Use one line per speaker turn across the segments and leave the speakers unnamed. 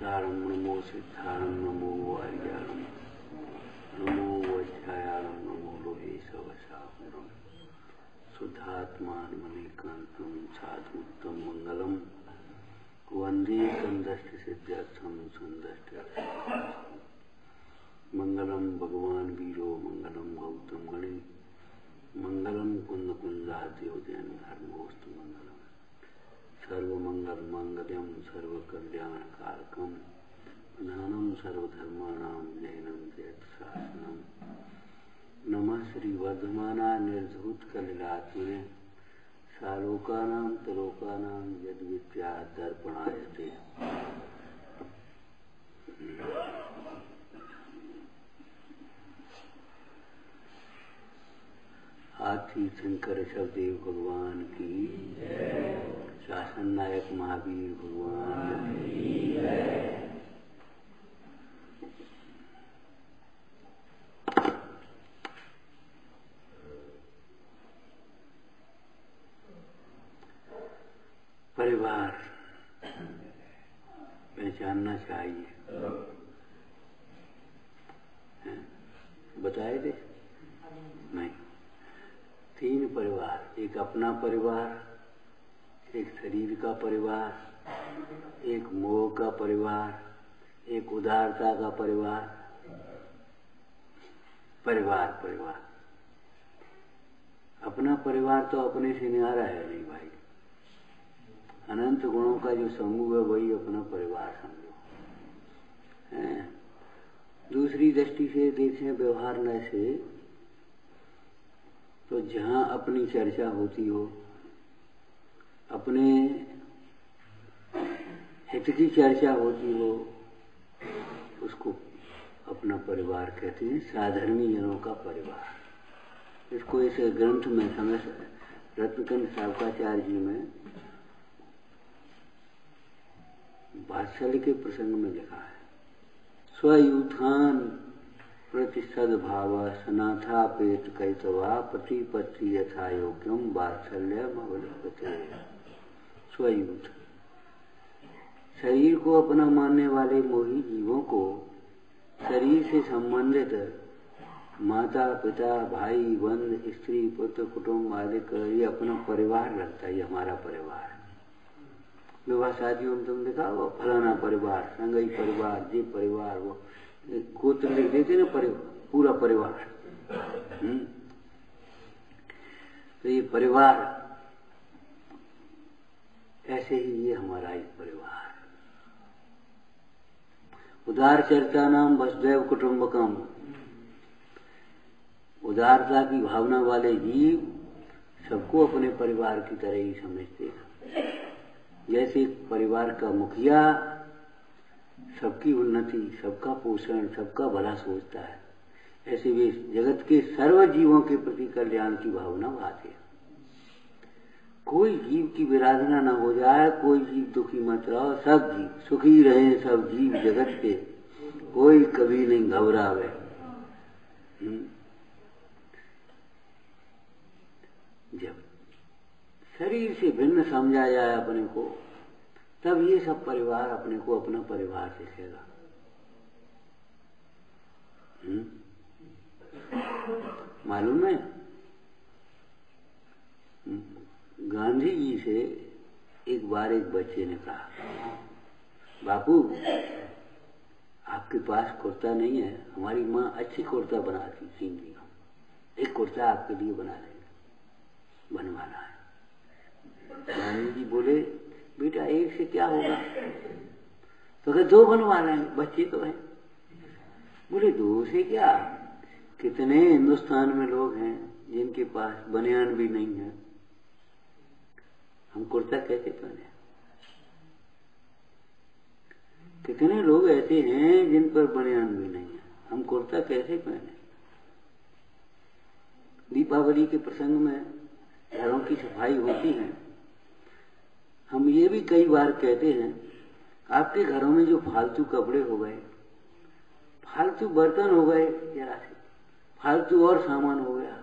सिद्धारं नमो सिद्धारं नमो वार्यारं नमो वज्रायारं नमो लोहे सवसाहुरं शुद्धात्मानमनेकान्तं साधुत्तम मंगलम वंदे कंदष्ट सिद्ध्यर्थम संदष्ट मंगलम भगवान वीरो मंगलम गौतम गणे मंगलम कुंद कुंजाद्योजन धर्मोस्तु मंगलम सर्वमंगल मंगलम सर्वकल्याणकारकम प्रधानम सर्वधर्माणां जैनम जयत शासनम नमः श्री वर्धमाना निर्धूत कलिलात्मने सालोकानां तलोकानां यद्विद्या दर्पणायते। आदि शंकर शबदेव भगवान की, शासन नायक महावीर भगवान की। परिवार पहचानना चाहिए। बताए थे नहीं, 3 परिवार, एक अपना परिवार, एक शरीर का परिवार, एक मोह का परिवार, एक उदारता का परिवार। परिवार परिवार अपना परिवार तो अपने से न्यारा है नहीं भाई। अनंत गुणों का जो समूह है वही अपना परिवार समझो। दूसरी दृष्टि से देखें व्यवहार न से, तो जहाँ अपनी चर्चा होती हो, अपने हित की चर्चा होती हो, उसको अपना परिवार कहते हैं। साधर्मी जनों का परिवार, इसको इस ग्रंथ में समझ रत्नकंठ शावकाचार्य जी में वात्सल्य के प्रसंग में लिखा है। स्वयूथान प्रति सद्भाव सनाथापेत कैतवा प्रतिपत्ति यथा योग्यम वात्सल्यम अवलंबते। स्वयूथ, शरीर को अपना मानने वाले मोही जीवों को शरीर से संबंधित माता पिता भाई बंध स्त्री पुत्र कुटुंब आदि का ये अपना परिवार लगता है। ये हमारा परिवार है। विवाह शादियों में तुम देखा वो फलाना परिवार, संगई परिवार, जी परिवार, वो गोत्र लिख देते ना, पूरा परिवार। तो ये परिवार ऐसे ही ये हमारा एक परिवार। उदार चरिता नाम वसुदैव कुटुंबकम, उदारता की भावना वाले जीव सबको अपने परिवार की तरह ही समझते हैं। जैसे परिवार का मुखिया सबकी उन्नति, सबका पोषण, सबका भला सोचता है, ऐसे वे जगत के सर्व जीवों के प्रति कल्याण की भावना भाते हैं। कोई जीव की विराधना न हो जाए, कोई जीव दुखी मत रहो, सब जीव सुखी रहे, सब जीव जगत के, कोई कभी नहीं घबरावे। जब शरीर से भिन्न समझा जाए अपने को, तब ये सब परिवार अपने को अपना परिवार दिखेगा। मालूम है, गांधी जी से एक बार एक बच्चे ने कहा, बापू आपके पास कुर्ता नहीं है, हमारी माँ अच्छी कुर्ता बनाती सींदी, एक कुर्ता आपके लिए बना देंगे, बनवाना है। गांधी जी बोले, बेटा एक से क्या होगा? तो कहे 2 बनवा लेंगे, बच्चे तो हैं। बोले 2 से क्या, कितने हिंदुस्तान में लोग हैं जिनके पास बनियान भी नहीं है, हम कुर्ता कैसे पहने? कितने लोग ऐसे हैं जिन पर बनियान भी नहीं है, हम कुर्ता कैसे पहने? दीपावली के प्रसंग में घरों की सफाई होती है। हम ये भी कई बार कहते हैं, आपके घरों में जो फालतू कपड़े हो गए, फालतू बर्तन हो गए, जरा से फालतू और सामान हो गया,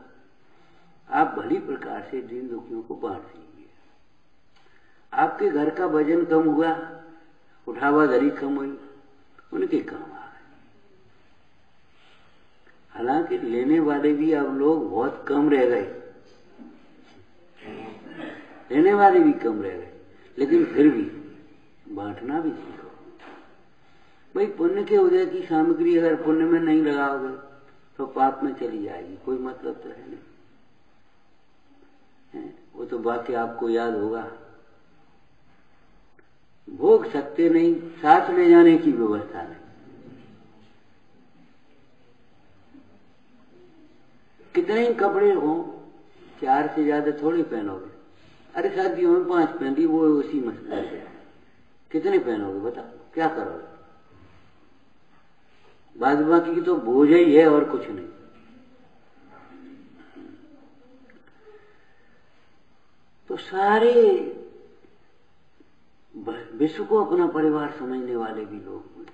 आप भली प्रकार से दीन दुखियों को बांट दीजिए। आपके घर का वजन कम हुआ, उठावा धरी कम हुई, उनके काम आ गए। हालांकि लेने वाले भी अब लोग बहुत कम रह गए, लेने वाले भी कम रह गए, लेकिन फिर भी बांटना भी सीखो। भाई पुण्य के उदय की सामग्री अगर पुण्य में नहीं लगाओगे तो पाप में चली जाएगी, कोई मतलब तो है नहीं। वो तो वाक्य आपको याद होगा, भोग सकते नहीं, साथ ले जाने की व्यवस्था नहीं। कितने ही कपड़े हो, 4 से ज्यादा थोड़ी पहनोगे। अरे शादियों में 5 पहन दी, वो उसी मसले से कितने पहनोगे बताओ, क्या करोगे? बाद बाकी की तो बोझ ही है और कुछ नहीं। तो सारे विश्व को अपना परिवार समझने वाले भी लोग हुए।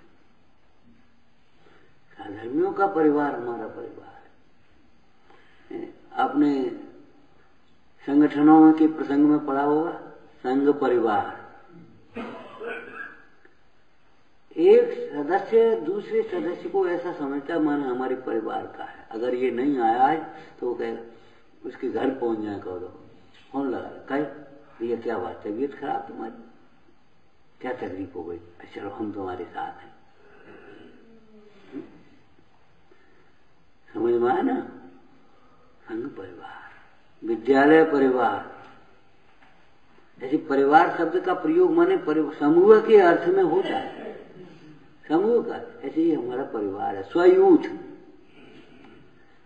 धर्मियों का परिवार हमारा परिवार है। आपने संगठनों के प्रसंग में पढ़ा होगा, संघ परिवार। एक सदस्य दूसरे सदस्य को ऐसा समझता है माने हमारे परिवार का है। अगर ये नहीं आया है तो वो कहेगा उसके घर पहुंच जाए, कहो दो फोन लगा, कहे भैया क्या बात, तबीयत खराब तुम्हारी, क्या तकलीफ हो गई? चलो हम तुम्हारे साथ हैं। समझ में आया ना? संघ परिवार, विद्यालय परिवार। ऐसे परिवार शब्द का प्रयोग माने समूह के अर्थ में होता है, समूह का। ऐसे ही हमारा परिवार है। स्वयूथ,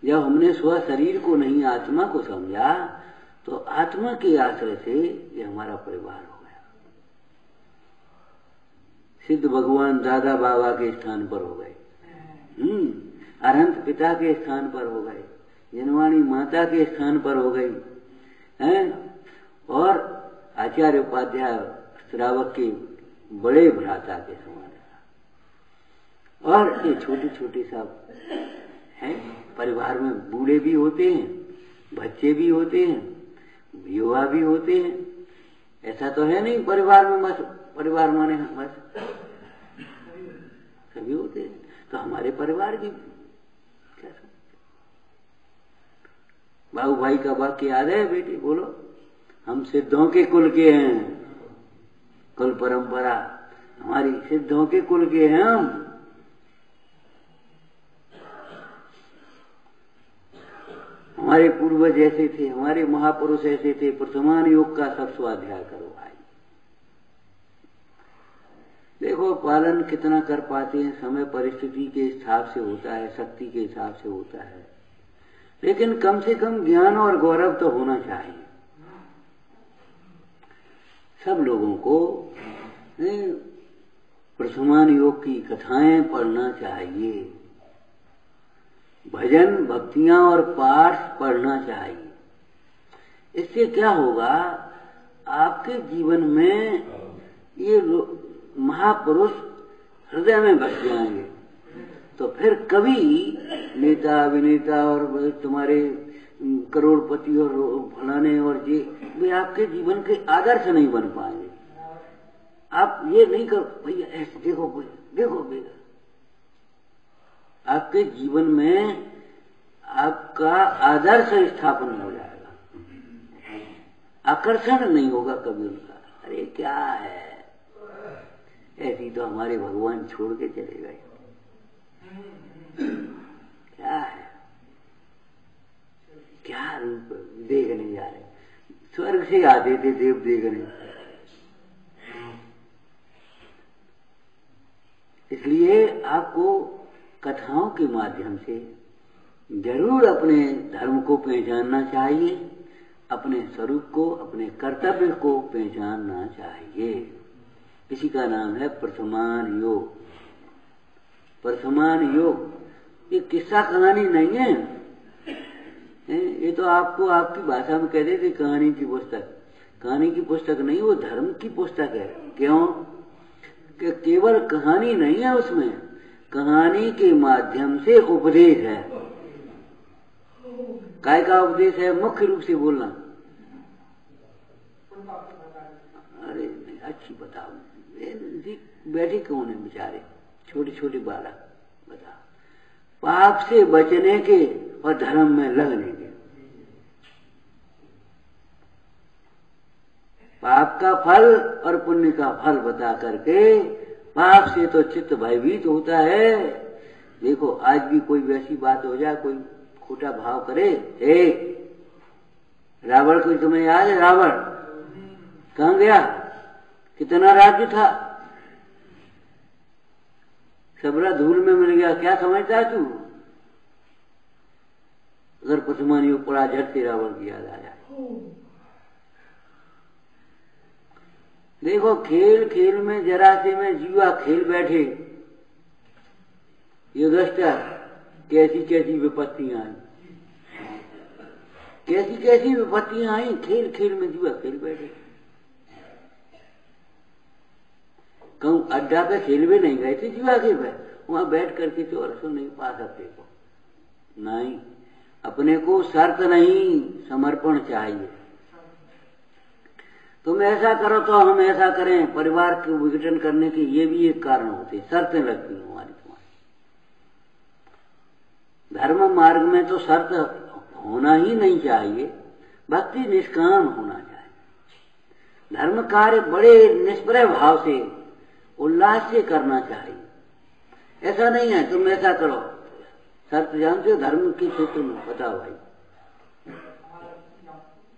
जब हमने स्व शरीर को नहीं आत्मा को समझा तो आत्मा के आश्रय से ये हमारा परिवार हो गया। सिद्ध भगवान दादा बाबा के स्थान पर हो गए, अनंत पिता के स्थान पर हो गए, जनवाणी माता के स्थान पर हो गई हैं, और आचार्य उपाध्याय श्रावक के बड़े भ्राता के समान। और ये छोटे छोटे सब हैं परिवार में, बूढ़े भी होते हैं, बच्चे भी होते हैं, युवा भी होते हैं। ऐसा तो है नहीं परिवार में बस परिवार माने बस सभी होते हैं। तो हमारे परिवार की क्या समझते? बाबू भाई का वाक्य याद है बेटी? बोलो। हम सिद्धों के कुल के हैं, कुल परंपरा हमारी सिद्धों के कुल के हैं हम। हमारे पूर्वज ऐसे थे, हमारे महापुरुष ऐसे थे। प्रथमान योग का सब स्वाध्याय करो भाई। देखो पालन कितना कर पाते हैं, समय परिस्थिति के हिसाब से होता है, शक्ति के हिसाब से होता है, लेकिन कम से कम ज्ञान और गौरव तो होना चाहिए। सब लोगों को प्रथमान योग की कथाएं पढ़ना चाहिए, भजन भक्तियां और पाठ पढ़ना चाहिए। इससे क्या होगा, आपके जीवन में ये महापुरुष हृदय में बस जाएंगे। तो फिर कभी नेता अभिनेता और तुम्हारे करोड़पति और फलाने और ये वे आपके जीवन के आदर्श नहीं बन पाएंगे। आप ये नहीं कर भैया ऐसे देखो देखो भैया, आपके जीवन में आपका आदर्श स्थापन हो जाएगा, आकर्षण नहीं होगा कभी उनका। अरे क्या है, ऐसी तो हमारे भगवान छोड़ के चले गए, क्या है, क्या रूप देखने जा रहे। स्वर्ग से आते थे देव देखने। इसलिए आपको कथाओं के माध्यम से जरूर अपने धर्म को पहचानना चाहिए, अपने स्वरूप को, अपने कर्तव्य को पहचानना चाहिए। इसी का नाम है प्रथमान योग। प्रथमान योग ये किस्सा कहानी नहीं है, ये तो आपको आपकी भाषा में कहते थे कहानी की पुस्तक। कहानी की पुस्तक नहीं, वो धर्म की पुस्तक है। क्यों कि केवल कहानी नहीं है उसमें, कहानी के माध्यम से उपदेश है। काय का उपदेश है? मुख्य रूप से बोलना। अरे नहीं, अच्छी बताओ, बैठे कौन है बेचारे, छोटे छोटे बालक बता, पाप से बचने के और धर्म में लगने के। पाप का फल और पुण्य का फल बता करके पाप से तो चित्त भयभीत होता है। देखो आज भी कोई वैसी बात हो जाए, कोई खोटा भाव करे, रावण को तुम्हें याद है? रावण कहाँ गया? कितना राज्य था, सबरा धूल में मिल गया। क्या समझता है तू? अगर पशुमानियों पड़ा झट से रावण की याद आ जाए। देखो खेल खेल में जरा से में जीवा खेल बैठे, युधिष्ठिर कैसी कैसी विपत्तियां आई, कैसी कैसी विपत्तियां आई, खेल खेल में जुआ खेल बैठे। कहूं अड्डा पे खेलवे नहीं गए थे जुआ खेल पे, वहां बैठ करके तो अरसों नहीं पा सकते को नहीं। अपने को शर्त नहीं, समर्पण चाहिए। तुम ऐसा करो तो हम ऐसा करें, परिवार के विघटन करने के ये भी एक कारण होते, शर्तें लगती हैं हमारी तुम्हारी। धर्म मार्ग में तो शर्त होना ही नहीं चाहिए, भक्ति निष्काम होना चाहिए। धर्म कार्य बड़े निष्प्रय भाव से उल्लास से करना चाहिए। ऐसा नहीं है तुम ऐसा करो, शर्त जानते हो धर्म के क्षेत्र में, बताओ भाई।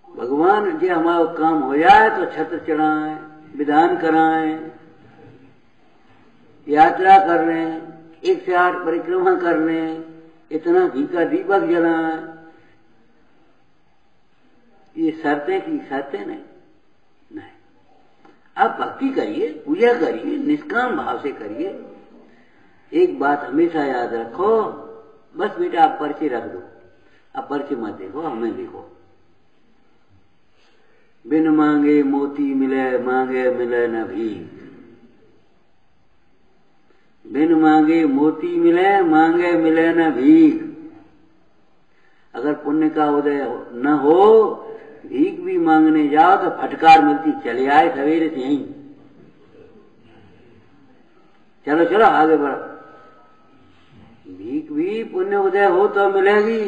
भगवान जो हमारा काम हो जाए तो छत्र चढ़ाएं, विधान कराएं, यात्रा कर रहे हैं, 108 परिक्रमा कर रहे हैं, इतना घी का दीपक जलाएं, ये शर्तें की शर्तें नहीं। आप भक्ति करिए, पूजा करिए, निष्काम भाव से करिए। एक बात हमेशा याद रखो, बस बेटा आप पर्ची रख दो, आप पर्ची मत देखो, हमें देखो। बिन मांगे मोती मिले, मांगे मिले न भीख। बिन मांगे मोती मिले, मांगे मिले न भीख। अगर पुण्य का उदय न हो, भीख भी मांगने जाओ तो फटकार मिलती, चले आए सवेरे से यहीं, चलो चलो आगे बढ़ो। भीख भी पुण्य उदय हो तो मिलेगी,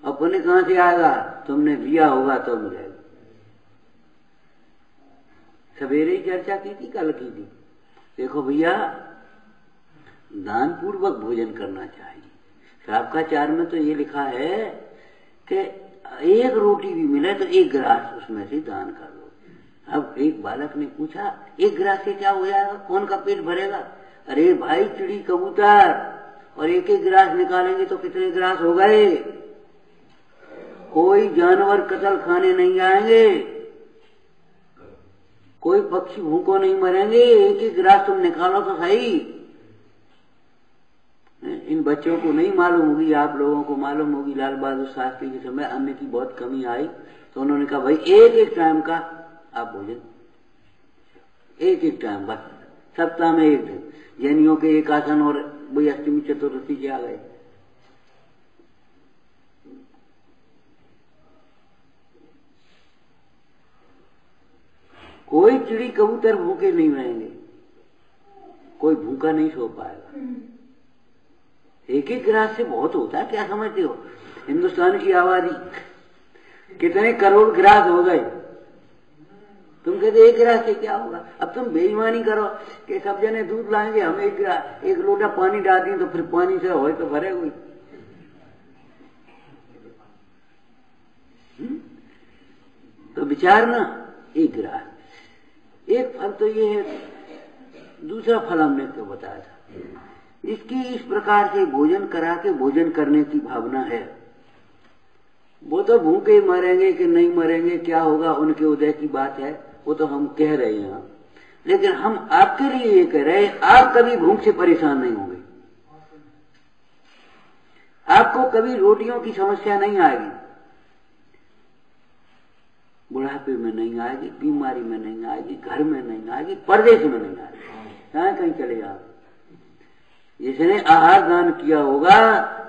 और पुण्य कहां से आएगा? तुमने दिया होगा तो मिलेगा। सवेरे ही चर्चा की थी, कल की थी। देखो भैया, दान पूर्वक भोजन करना चाहिए। श्रावकाचार में तो ये लिखा है कि एक रोटी भी मिले तो 1 गिलास उसमें से दान कर दो। अब एक बालक ने पूछा 1 गिलास से क्या हो जाएगा, कौन का पेट भरेगा? अरे भाई चिड़ी कबूतर, और 1-1 गिलास निकालेंगे तो कितने गिलास हो गए? कोई जानवर कतल खाने नहीं आएंगे, कोई पक्षी भूखों नहीं मरेंगे, 1-1 गिलास तुम निकालो तो सही। इन बच्चों को नहीं मालूम होगी, आप लोगों को मालूम होगी। लाल बहादुर शास्त्री के समय अन्न की बहुत कमी आई तो उन्होंने कहा भाई 1-1 टाइम का आप भोजन, 1-1 टाइम बस, सप्ताह में 1 दिन। जैनियों के एकादश और वही अष्टमी चतुर्दशी के आ गए। कोई चिड़ी कबूतर भूखे नहीं रहेंगे, कोई भूखा नहीं सो पाएगा। 1-1 गिलास से बहुत होता है, क्या समझते हो? हिंदुस्तान की आबादी कितने करोड़ गिलास हो गए, तुम कहते 1 गिलास से क्या होगा? अब तुम बेईमानी करो कि सब जने दूध लाएंगे, हम 1 लोटा पानी डाल दें तो फिर पानी से हो तो भरे हुई। तो विचार ना, 1 गिलास। एक फल तो ये है, दूसरा फल हमने तो बताया था, जिसकी इस प्रकार से भोजन करा के भोजन करने की भावना है, वो तो भूखे मरेंगे कि नहीं मरेंगे, क्या होगा उनके उदय की बात है, वो तो हम कह रहे हैं। लेकिन हम आपके लिए ये कह रहे हैं, आप कभी भूख से परेशान नहीं होंगे, आपको कभी रोटियों की समस्या नहीं आएगी, बुढ़ापे में नहीं आएगी, बीमारी में नहीं आएगी, घर में नहीं आएगी, परदेश में नहीं आएगी, कहां कहीं चले जाओ। जिसने आहार दान किया होगा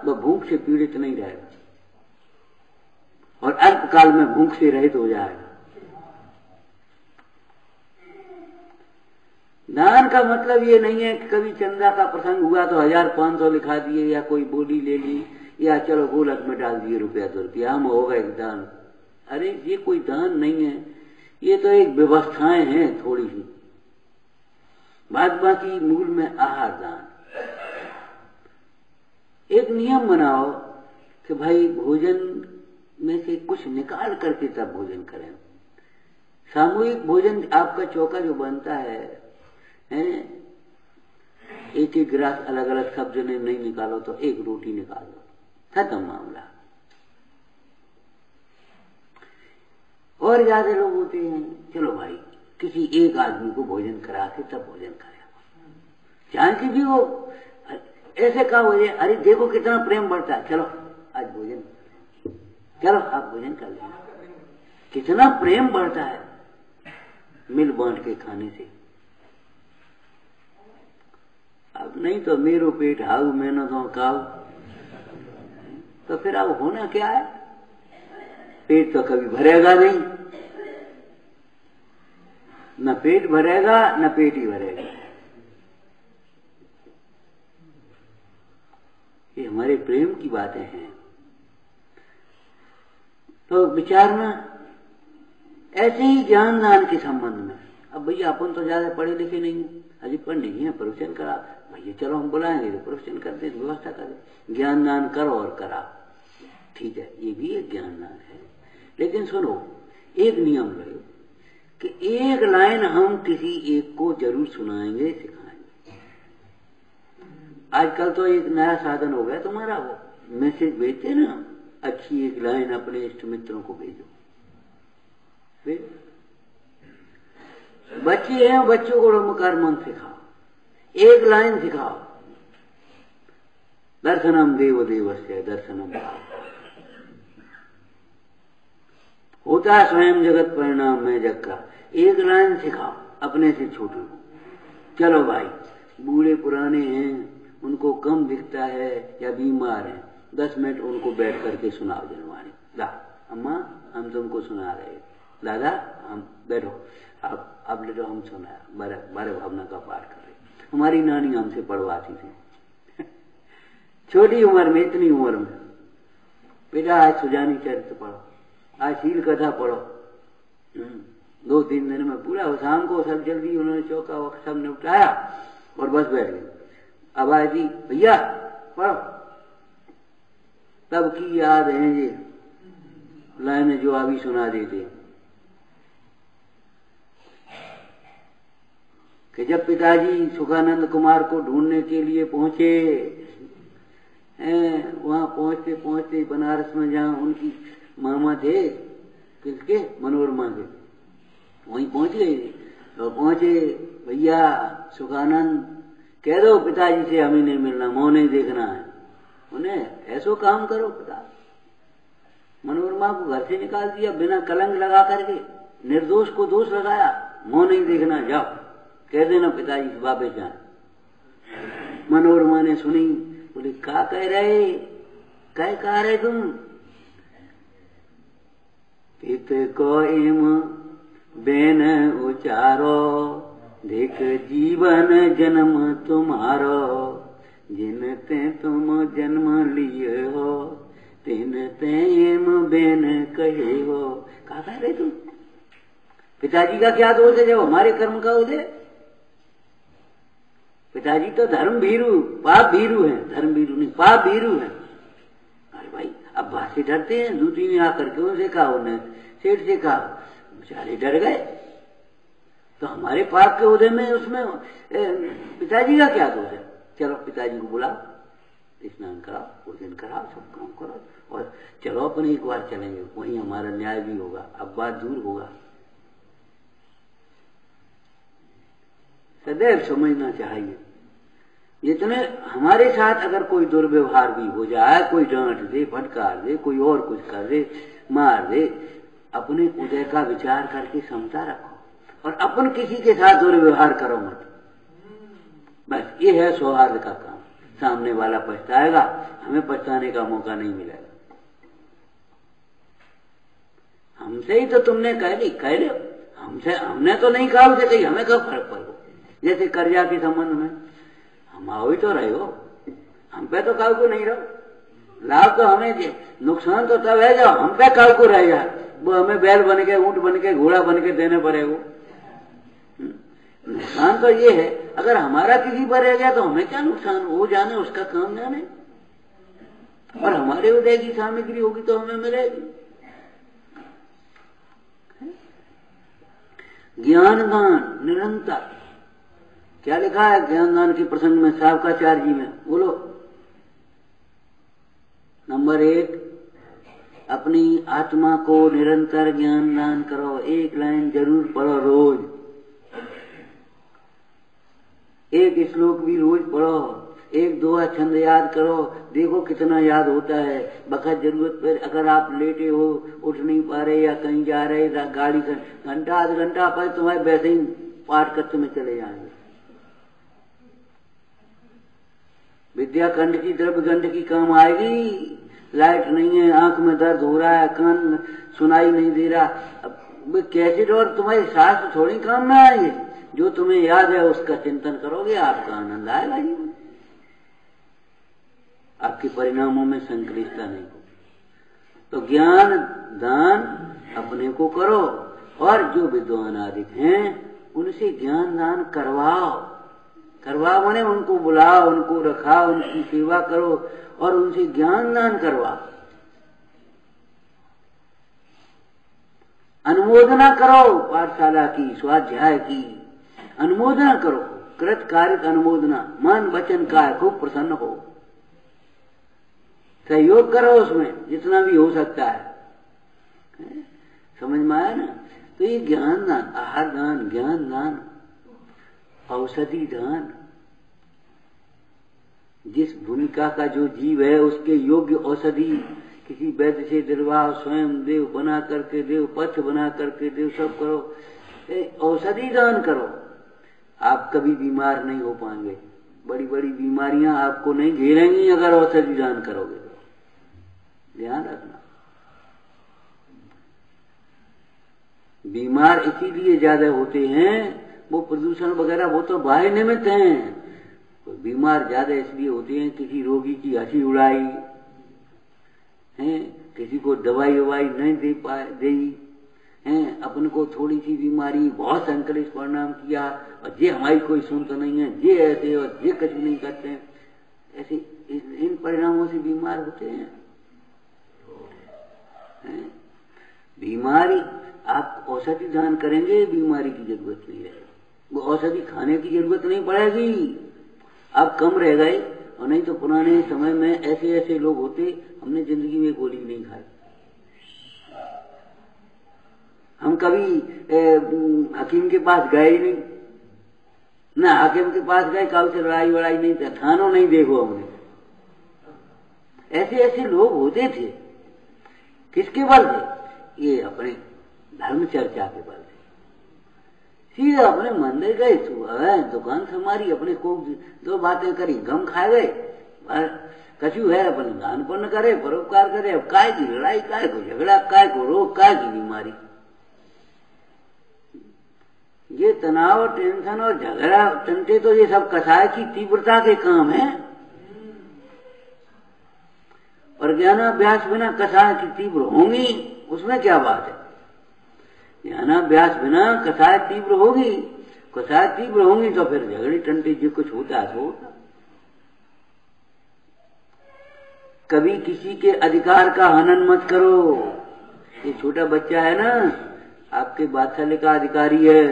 वह भूख से पीड़ित नहीं रहेगा और अल्पकाल में भूख से रहित हो जाएगा। दान का मतलब ये नहीं है कि कभी चंदा का प्रसंग हुआ तो 1500 लिखा दिए या कोई बोली ले ली या चलो गोलक में डाल दिए रुपया 2 रुपया हम होगा एक दान। अरे ये कोई दान नहीं है, ये तो एक व्यवस्थाएं हैं थोड़ी सी। बाद बाकी मूल में आहार दान। एक नियम बनाओ कि भाई भोजन में से कुछ निकाल करके तब भोजन करें। सामूहिक भोजन आपका चौका जो बनता है एक एक गिलास अलग अलग सब जने नहीं निकालो तो एक रोटी निकाल दो, खत्म मामला। और ज्यादा लोग होते हैं, चलो भाई किसी एक आदमी को भोजन करा के तब भोजन करें। जानती भी वो ऐसे कहा हो, अरे देखो कितना प्रेम बढ़ता है, चलो आज भोजन, चलो आप भोजन कर लेना। कितना प्रेम बढ़ता है मिल बांट के खाने से। अब नहीं तो मेरो पेट हाउ मैंने तो खाओ, तो फिर अब होना क्या है? पेट तो कभी भरेगा नहीं, न पेट भरेगा न पेट ही भरेगा। ये हमारे प्रेम की बातें हैं। तो विचारना ऐसे ही ज्ञान दान के संबंध में। अब भैया अपन तो ज्यादा पढ़े लिखे नहीं, अभी पढ़ नहीं है, प्रवचन करा भैया, चलो हम बुलाएंगे तो प्रवचन करते, व्यवस्था करें, ज्ञान दान करो और करा, ठीक है, ये भी एक ज्ञान दान है। लेकिन सुनो, एक नियम रहे कि एक लाइन हम किसी एक को जरूर सुनाएंगे, सिखाएंगे। आजकल तो एक नया साधन हो गया तुम्हारा, वो मैसेज भेजते ना, अच्छी एक लाइन अपने इष्ट मित्रों को भेजो। बच्चे हैं, बच्चों को नमकार मंत्र सिखाओ, एक लाइन सिखाओ, दर्शनम देव देवस्य दर्शनम भाव। होता है स्वयं जगत परिणाम में जग का। एक लाइन सिखाओ अपने से छोटे को। चलो भाई बूढ़े पुराने हैं, उनको कम दिखता है या बीमार हैं, 10 मिनट उनको बैठ करके सुनाओ जनवाणी। ला अम्मा हम तुमको सुना रहे, दादा हम बैठो, अब ले लो हम सुना, बारह भावना का पाठ कर रहे। हमारी नानी हमसे पढ़वाती थी छोटी उम्र में, इतनी उम्र में, बेटा आज सुजानी चरित्र पढ़ो, आज शील कथा पढ़ो। 2-3 दिन में पूरा, शाम को सब जल्दी उन्होंने चौका वक्त सब निपटाया और बस बैठ गए। अब आई थी, भैया पढ़ो। तब की याद है ये लाइनें जो अभी सुना देते कि जब पिताजी सुखानंद कुमार को ढूंढने के लिए पहुंचे, वहां पहुंचते पहुंचते बनारस में जहां उनकी मामा थे, किसके, मनोरमा के, वहीं पहुंच गए। तो पहुंचे, भैया सुखानंद कह दो पिताजी से हमें नहीं मिलना, मुंह नहीं देखना है उन्हें, ऐसो काम करो। पिता मनोरमा को घर से निकाल दिया बिना कलंक लगा करके, निर्दोष को दोष लगाया, मुंह नहीं देखना, जाओ कह देना पिताजी से वापस जाए। मनोरमा ने सुनी, बोले क्या कह रहे, क्या कह रहे तुम? पित को इम बेन उचारो, देख जीवन जन्म तुम्हारो, जिन ते तुम जन्म लिए हो, तिन ते इम बेन कहे हो। क्या कह रहे तुम? पिताजी का क्या दोष है जब हमारे कर्म का उदय? पिताजी तो धर्म भीरू, पाप भीरू है, धर्म भीरू नहीं, पाप भीरू है। अरे भाई अब बात से डरते हैं, दूसरी ने आकर के उनसे कहा, उन्हें सेठ से कहा, बेचारे डर गए। तो हमारे पाप के उदय में उसमें पिताजी का क्या दोष है? चलो पिताजी को बुलाओ, स्नान कराओ, भोजन कराओ, सब काम करो और चलो अपन एक बार चलेंगे, वहीं हमारा न्याय भी होगा, अब बात दूर होगा। सदैव समझना चाहिए, जितने हमारे साथ अगर कोई दुर्व्यवहार भी हो जाए, कोई डांट दे, फटकार दे, कोई और कुछ कर दे, मार दे, अपने उदय का विचार करके समता रखो और अपन किसी के साथ दुर्व्यवहार करो मत। बस ये है सौहार्द का काम। सामने वाला पछताएगा, हमें पछताने का मौका नहीं मिलेगा। हमसे ही तो तुमने कह ली, कह लो, हमने तो नहीं कहा उसे, कहीं हमें कब फर्क पड़ो। जैसे कर्जा के संबंध में हम आओ ही तो रहे हो, हम पे तो काल को नहीं रहो, लाभ तो हमें, नुकसान तो तब है जब हम पे काल को रह जाए, वो हमें बैल बन के, ऊंट बन के, घोड़ा बन के देने पड़े। वो नुकसान तो ये है, अगर हमारा किसी पर रह गया तो हमें क्या नुकसान, वो जाने, उसका काम जाने, और हमारे उदय की सामग्री होगी तो हमें मिलेगी। ज्ञान दान निरंतर, क्या लिखा है ज्ञान दान के प्रसंग में शावकाचार्य जी में, बोलो। नंबर 1, अपनी आत्मा को निरंतर ज्ञान दान करो, एक लाइन जरूर पढ़ो रोज, एक श्लोक भी रोज पढ़ो, एक दोहा छंद याद करो, देखो कितना याद होता है। बखत जरूरत पर अगर आप लेटे हो, उठ नहीं पा रहे या कहीं जा रहे, गाड़ी से घंटा आध घंटा पर तुम्हारे वैसे ही पाठ करते में चले जाएंगे। विद्या कंठ की द्रव्य गंध की काम आएगी। लाइट नहीं है, आंख में दर्द हो रहा है, कान सुनाई नहीं दे रहा, अब कैसे और तुम्हारे शास्त्र थोड़ी काम में आएंगे। जो तुम्हें याद है उसका चिंतन करोगे, आपका आनंद आएगा जीवन, आपके परिणामों में संक्लिष्टता नहीं हो। तो ज्ञान दान अपने को करो, और जो विद्वान आदि हैं उनसे ज्ञान दान करवाओ। करवाओ माने उनको बुलाओ, उनको रखाओ, उनकी सेवा करो और उनसे ज्ञान दान करवाओ। अनुमोदना करो, पाठशाला की, स्वाध्याय की अनुमोदना करो, कृत कार्य अनुमोदना, मन वचन काय खूब प्रसन्न हो, सहयोग करो उसमें जितना भी हो सकता है। समझ में आया ना। तो ये ज्ञान दान, आहार दान, ज्ञान दान, औषधि दान, जिस भूमिका का जो जीव है उसके योग्य औषधि किसी वैद्य से दिलवाओ, स्वयं देव बना करके देव, पथ्य बना करके देव, सब करो, औषधि दान करो। आप कभी बीमार नहीं हो पाएंगे, बड़ी बड़ी बीमारियां आपको नहीं घेरेंगी अगर औषधि दान करोगे तो, ध्यान रखना। बीमार इसीलिए ज्यादा होते हैं, वो प्रदूषण वगैरह वो तो बाह्य निमित्त हैं। बीमार ज्यादा इसलिए होते हैं, किसी रोगी की हंसी उड़ाई है, किसी को दवाई ववाई नहीं दे पाए देगी हैं, अपन को थोड़ी सी बीमारी बहुत संकलित परिणाम किया, और ये हमारी कोई सुनता नहीं है, ये ऐसे और ये कुछ नहीं करते हैं, ऐसे इन परिणामों से बीमार होते हैं। बीमारी आप औषधि दान करेंगे, बीमारी की जरूरत नहीं है, वो औषधि खाने की जरूरत नहीं पड़ेगी। अब कम रह गए, और नहीं तो पुराने समय में ऐसे ऐसे लोग होते, हमने जिंदगी में गोली नहीं खाई। हम कभी हकीम के पास गए ही नहीं, ना हाकिम के पास गए, कभी से लड़ाई वड़ाई नहीं, थानों नहीं देखो हमने। ऐसे ऐसे लोग होते थे, किसके बल थे? ये अपने धर्म चर्चा के बल थे। सीधे अपने मंदिर गए, दुकान संभारी, अपने को 2 बातें करी, गम खा गए, कछु है अपने दान पुण्य करे, परोपकार करे। अब काय की लड़ाई, काय को झगड़ा, काय को रोग, काय की बीमारी। ये तनाव, टेंशन और झगड़ा टंटे तो ये सब कसाय की तीव्रता के काम है, और ज्ञानाभ्यास बिना कसाय की तीव्र होंगी, उसमें क्या बात है। ज्ञानाभ्यास बिना कसाय तीव्र होगी, कसाय तीव्र होंगी तो फिर झगड़े टंटे जो कुछ होता है तो होता। कभी किसी के अधिकार का हनन मत करो। ये छोटा बच्चा है ना, आपके बात्सल्य का अधिकारी है,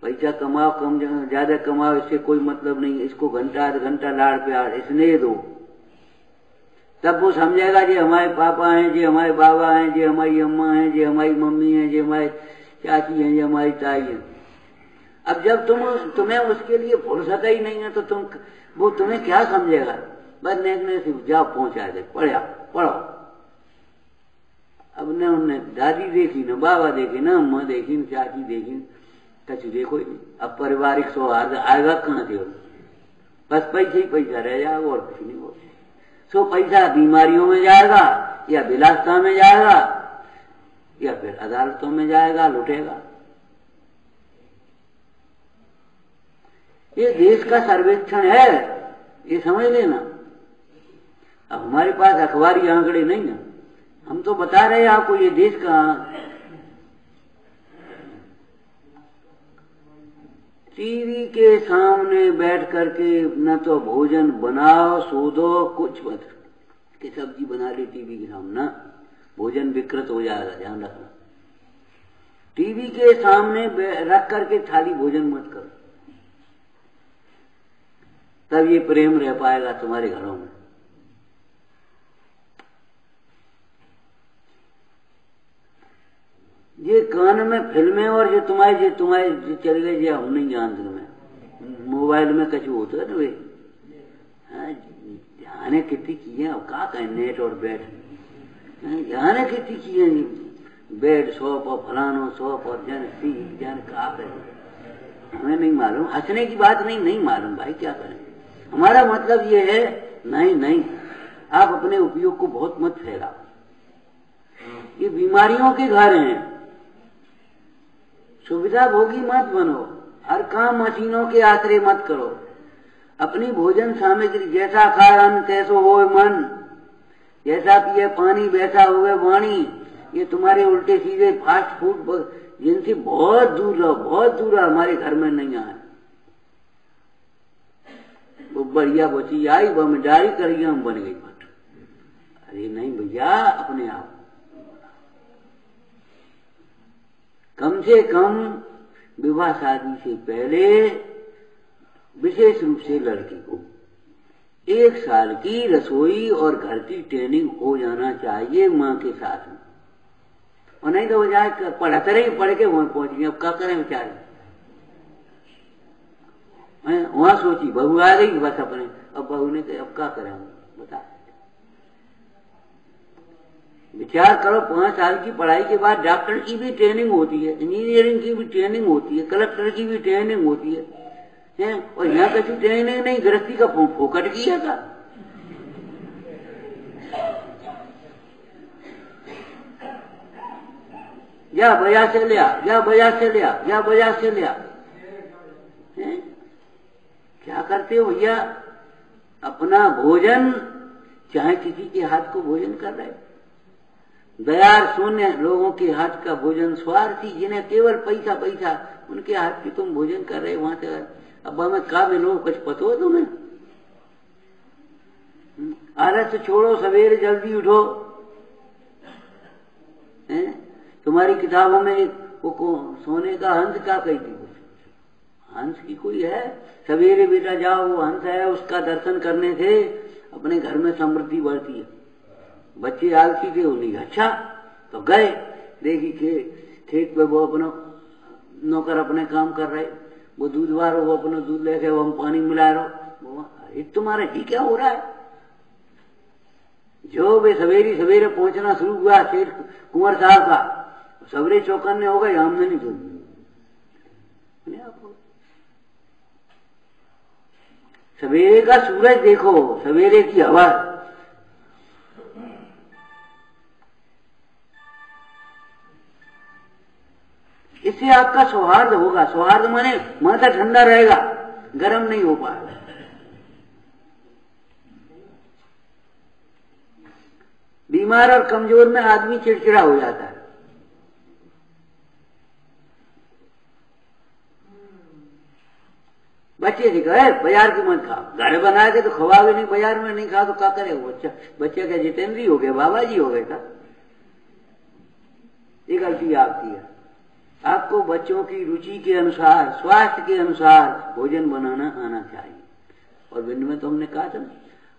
पैसा कमाओ, कम ज्यादा कमाओ, इससे कोई मतलब नहीं। इसको घंटा आध घंटा लाड़ प्यार स्नेह दो, तब वो समझेगा जी हमारे पापा हैं, जी हमारे बाबा हैं, जी हमारी अम्मा हैं, जी हमारी मम्मी हैं, जी हमारी चाची हैं, जी हमारी ताई हैं। अब जब तुम्हें उसके लिए फुर्सत ही नहीं है तो वो तुम्हें क्या समझेगा। बस देखने से जाओ पहुंचा दे, पढ़ो। अब न उनने दादी देखी, न बाबा देखे, न अम्मा देखी, न चाची देखी, कछु देखो ही नहीं। अब पारिवारिक सौहार्द आएगा कहाँ से? बस पैसे ही पैसा रह जाएगा और कुछ नहीं होगा। सो पैसा बीमारियों में जाएगा, या विलासता में जाएगा, या फिर अदालतों में जाएगा, लुटेगा। ये देश का सर्वेक्षण है, ये समझ लेना। अब हमारे पास अखबारी आंकड़े नहीं है, हम तो बता रहे हैं आपको ये देश का। टीवी के सामने बैठ करके न तो भोजन बनाओ, सोदो, कुछ मत कि सब्जी बना ली टीवी के सामने, ना, भोजन विकृत हो जाएगा, ध्यान रखना। टीवी के सामने रख करके थाली भोजन मत करो, तब ये प्रेम रह पाएगा तुम्हारे घरों में। ये कान में फिल्में और जो तुम्हारे चल गए, जो हम नहीं जानते, तुम्हें मोबाइल में कछु होता है ना वे, जाने कितनी चीजें, अब क्या कहें, नेट और बेड, जाने कितनी चीजें, बेड शॉप और फलानो शॉप और जाने क्या करें, हमें नहीं मालूम। हंसने की बात नहीं मालूम भाई, क्या करें। हमारा मतलब ये है, नहीं, आप अपने उपयोग को बहुत मत फैलाओ, ये बीमारियों के घर हैं। सुविधा भोगी मत बनो, हर काम मशीनों के आश्रय मत करो। अपनी भोजन सामग्री, जैसा खाए अन्न तैसो होए मन, जैसा पिए पानी वैसा होए वाणी। ये तुम्हारे उल्टे सीधे फास्ट फूड जिनसे बहुत दूर रहो, बहुत दूर रहो, हमारे घर में नहीं आए। वो बढ़िया बची आई, वो मिठाई करी, हम बन गई फट। अरे नहीं भैया, अपने आप कम से कम विवाह शादी से पहले विशेष रूप से लड़की को 1 साल की रसोई और घर की ट्रेनिंग हो जाना चाहिए माँ के साथ में। और नहीं तो हो जाए पढ़ाते रहे, पढ़ के वहां पहुंच गए, अब क्या करें बेचारे। वहां सोची बहू आ गई बस अपने, अब बहू ने कहा अब क्या करें हम, बता। विचार करो, 5 साल की पढ़ाई के बाद डॉक्टर की भी ट्रेनिंग होती है, इंजीनियरिंग की भी ट्रेनिंग होती है, कलेक्टर की भी ट्रेनिंग होती है, और यहाँ कैसी ट्रेनिंग नहीं, गृहस्थी का फोकट किया था। या बाजार से लिया, या बाजार से लिया, या बाजार से लिया। क्या करते हो भैया, अपना भोजन, चाहे किसी के हाथ को भोजन कर रहे, दयार शून्य लोगों के हाथ का भोजन, स्वार्थी जिन्हें केवल पैसा, उनके हाथ की तुम भोजन कर रहे, वहां से अब हमें का मिलो, कुछ पता हो तुम्हें। आलस छोड़ो, सवेरे जल्दी उठो। तुम्हारी किताबों में वो सोने का हंस क्या कही थी, हंस की कोई है, सवेरे बेटा जाओ, वो हंस है, उसका दर्शन करने से अपने घर में समृद्धि बढ़ती है। बच्चे आलसी थे, उन्हीं अच्छा तो गए, देखी खेत पे वो अपना नौकर अपने काम कर रहे, वो दूध वालो, वो अपना दूध लेके वो हम पानी मिला रहो। अरे तुम्हारा ही क्या हो रहा है। जो वे सवेरे पहुंचना शुरू हुआ सेठ कुंवर साहब का, सवेरे चौकन्ने हो गए, हमने नहीं सुन। सवेरे का सूरज देखो, सवेरे की हवा, इससे आपका सौहार्द होगा। सौहार्द माने माथा ठंडा रहेगा, गर्म नहीं हो पाएगा। बीमार और कमजोर में आदमी चिड़चिड़ा हो जाता है। बच्चे से कहे बाजार की मत खाओ, घर बना के तो खवाओगे नहीं, बाजार में नहीं खा तो क्या करे वो बच्चे का जितेंद्री हो गए, बाबा जी हो गए था। ये गलती आपकी है। आपको बच्चों की रुचि के अनुसार, स्वास्थ्य के अनुसार भोजन बनाना आना चाहिए। और बिंद में तो हमने कहा था ना,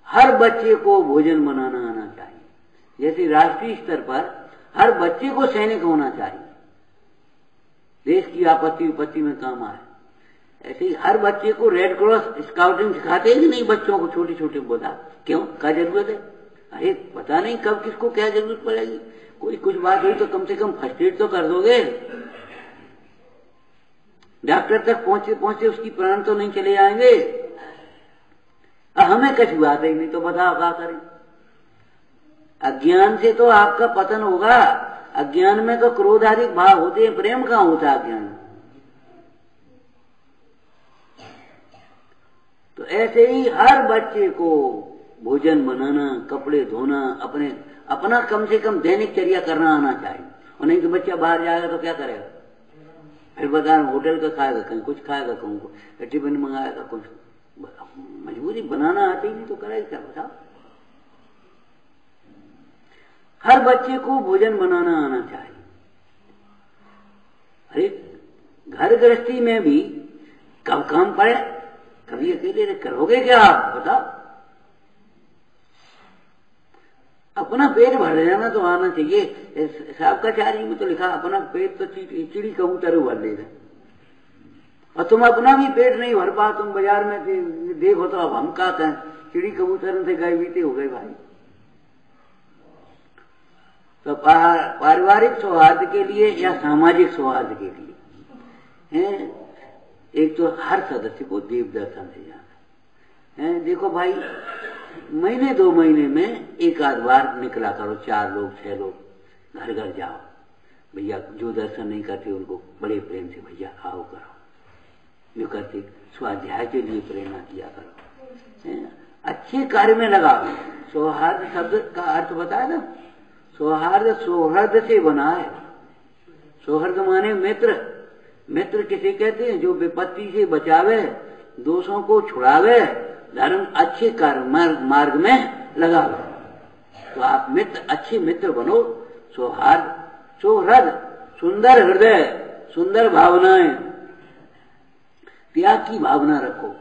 हर बच्चे को भोजन बनाना आना चाहिए। जैसे राष्ट्रीय स्तर पर हर बच्चे को सैनिक होना चाहिए, देश की आपत्ति विपत्ति में काम आए, ऐसे ही हर बच्चे को रेड क्रॉस स्काउटिंग सिखाते हैं कि नहीं बच्चों को, छोटे छोटे बता, क्यों क्या जरूरत है। अरे पता नहीं कब किसको क्या जरूरत पड़ेगी, कोई कुछ बात हुई तो कम से कम फर्स्ट एड तो कर दोगे। डॉक्टर तक पहुंचे पहुंचे उसकी प्राण तो नहीं चले जाएंगे। हमें कुछ बात ही नहीं तो बताओ क्या करें। अज्ञान से तो आपका पतन होगा। अज्ञान में तो क्रोधाधिक भाव होते हैं, प्रेम कहाँ होता है अज्ञान में। ऐसे ही हर बच्चे को भोजन बनाना, कपड़े धोना, अपना कम से कम दैनिक चर्या करना आना चाहिए। और नहीं तो बच्चा बाहर जाएगा तो क्या करेगा, फिर बता होटल का खाएगा, कहीं कुछ खाएगा, कहूँ टिफिन मंगाएगा, कुछ मजबूरी बनाना आती नहीं तो करेगा क्या बताओ। हर बच्चे को भोजन बनाना आना चाहिए। अरे घर गृहस्थी में भी कब काम पड़े, कभी अकेले करोगे क्या आप बताओ। अपना पेट भर जाना तो आना चाहिए। शाब्दाचार्य में तो लिखा अपना पेट तो चिड़ी कबूतर भर लेगा। और तुम अपना भी पेट नहीं भर पा, तुम बाजार में देखो तो अब हम क्या कहें, चिड़ी कबूतर से गए बीते हो गए भाई। तो पारिवारिक सौहार्द के लिए या सामाजिक सौहार्द के लिए है, एक तो हर सदस्य को देव दर्शन से जाना है। देखो भाई, महीने 2 महीने में एक आध बार निकला करो, 4 लोग 6 लोग घर घर जाओ भैया। जो दर्शन नहीं करते उनको बड़े प्रेम से भैया आओ करो, जो करते स्वाध्याय के लिए प्रेरणा किया करो, अच्छे कार्य में लगाओ। सौहार्द शब्द का अर्थ बताया ना, सौहार्द सौहृद से बना है। सौहृद माने मित्र। मित्र किसे कहते हैं, जो विपत्ति से बचावे, दोषों को छुड़ावे, धर्म अच्छे कार्य मार्ग में लगावे। तो आप मित्र, अच्छे मित्र बनो। सौहार्द, सौहृद, सुंदर हृदय, सुंदर भावनाएं, त्याग की भावना रखो।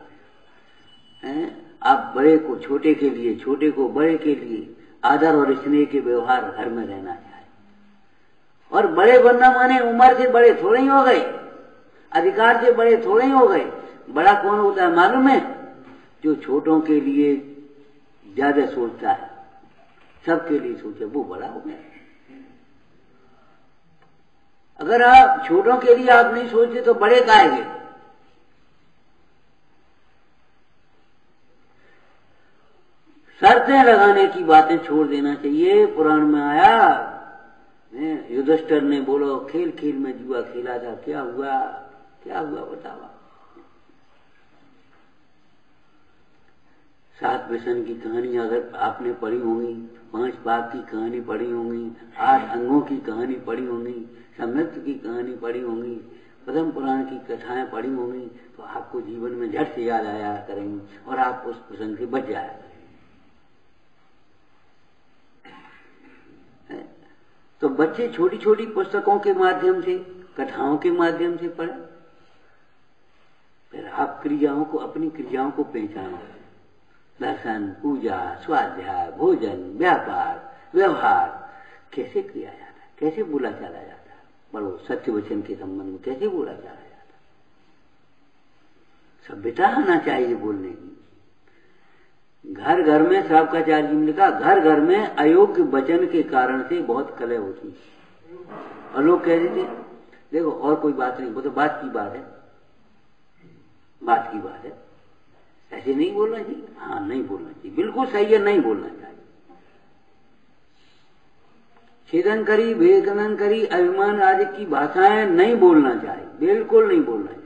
आप बड़े को छोटे के लिए, छोटे को बड़े के लिए आदर और स्नेह के व्यवहार घर में रहना चाहिए। और बड़े बनना माने उम्र से बड़े थोड़े ही हो गए, अधिकार से बड़े थोड़े ही हो गए। बड़ा कौन होता है मालूम है, जो छोटों के लिए ज्यादा सोचता है, सबके लिए सोचे, वो बड़ा हो गया। अगर आप छोटों के लिए आप नहीं सोचते तो बड़े काहेंगे। शर्तें लगाने की बातें छोड़ देना चाहिए। पुराण में आया, युधिष्ठिर ने बोलो खेल खेल में जुआ खेला था, क्या हुआ, क्या हुआ बतावा। 7 व्यसन की कहानी अगर आपने पढ़ी होंगी, 5 पाप की कहानी पढ़ी होंगी, 8 अंगों की कहानी पढ़ी होंगी, सम्यक्त की कहानी पढ़ी होंगी, पद्म पुराण की कथाएं पढ़ी होंगी, तो आपको जीवन में झट से याद आया करेंगी और आप उस प्रसंग से बच जाया करेंगे। तो बच्चे छोटी छोटी पुस्तकों के माध्यम से, कथाओं के माध्यम से पढ़े। फिर आप क्रियाओं को, अपनी क्रियाओं को पहचानो। दर्शन, पूजा, स्वाध्याय, भोजन, व्यापार, व्यवहार कैसे किया जाता है, कैसे बोला चला जाता है, बड़ो सत्य वचन के संबंध में कैसे बोला चला जाता है। सभ्यता आना चाहिए बोलने की। घर घर में, शाब्दाचार्य जी ने लिखा, घर घर में अयोग्य वचन के कारण से बहुत कलह होती है। और लोग कह रहे थे देखो और कोई बात नहीं, वो तो बात की बात है, बात की बात है, ऐसे नहीं बोलना चाहिए। हाँ, नहीं बोलना चाहिए, बिल्कुल सही है, नहीं बोलना चाहिए। छेदन करी, विवेचन करी, अभिमान आदि की भाषाएं नहीं बोलना चाहिए, बिल्कुल नहीं बोलना चाहिए।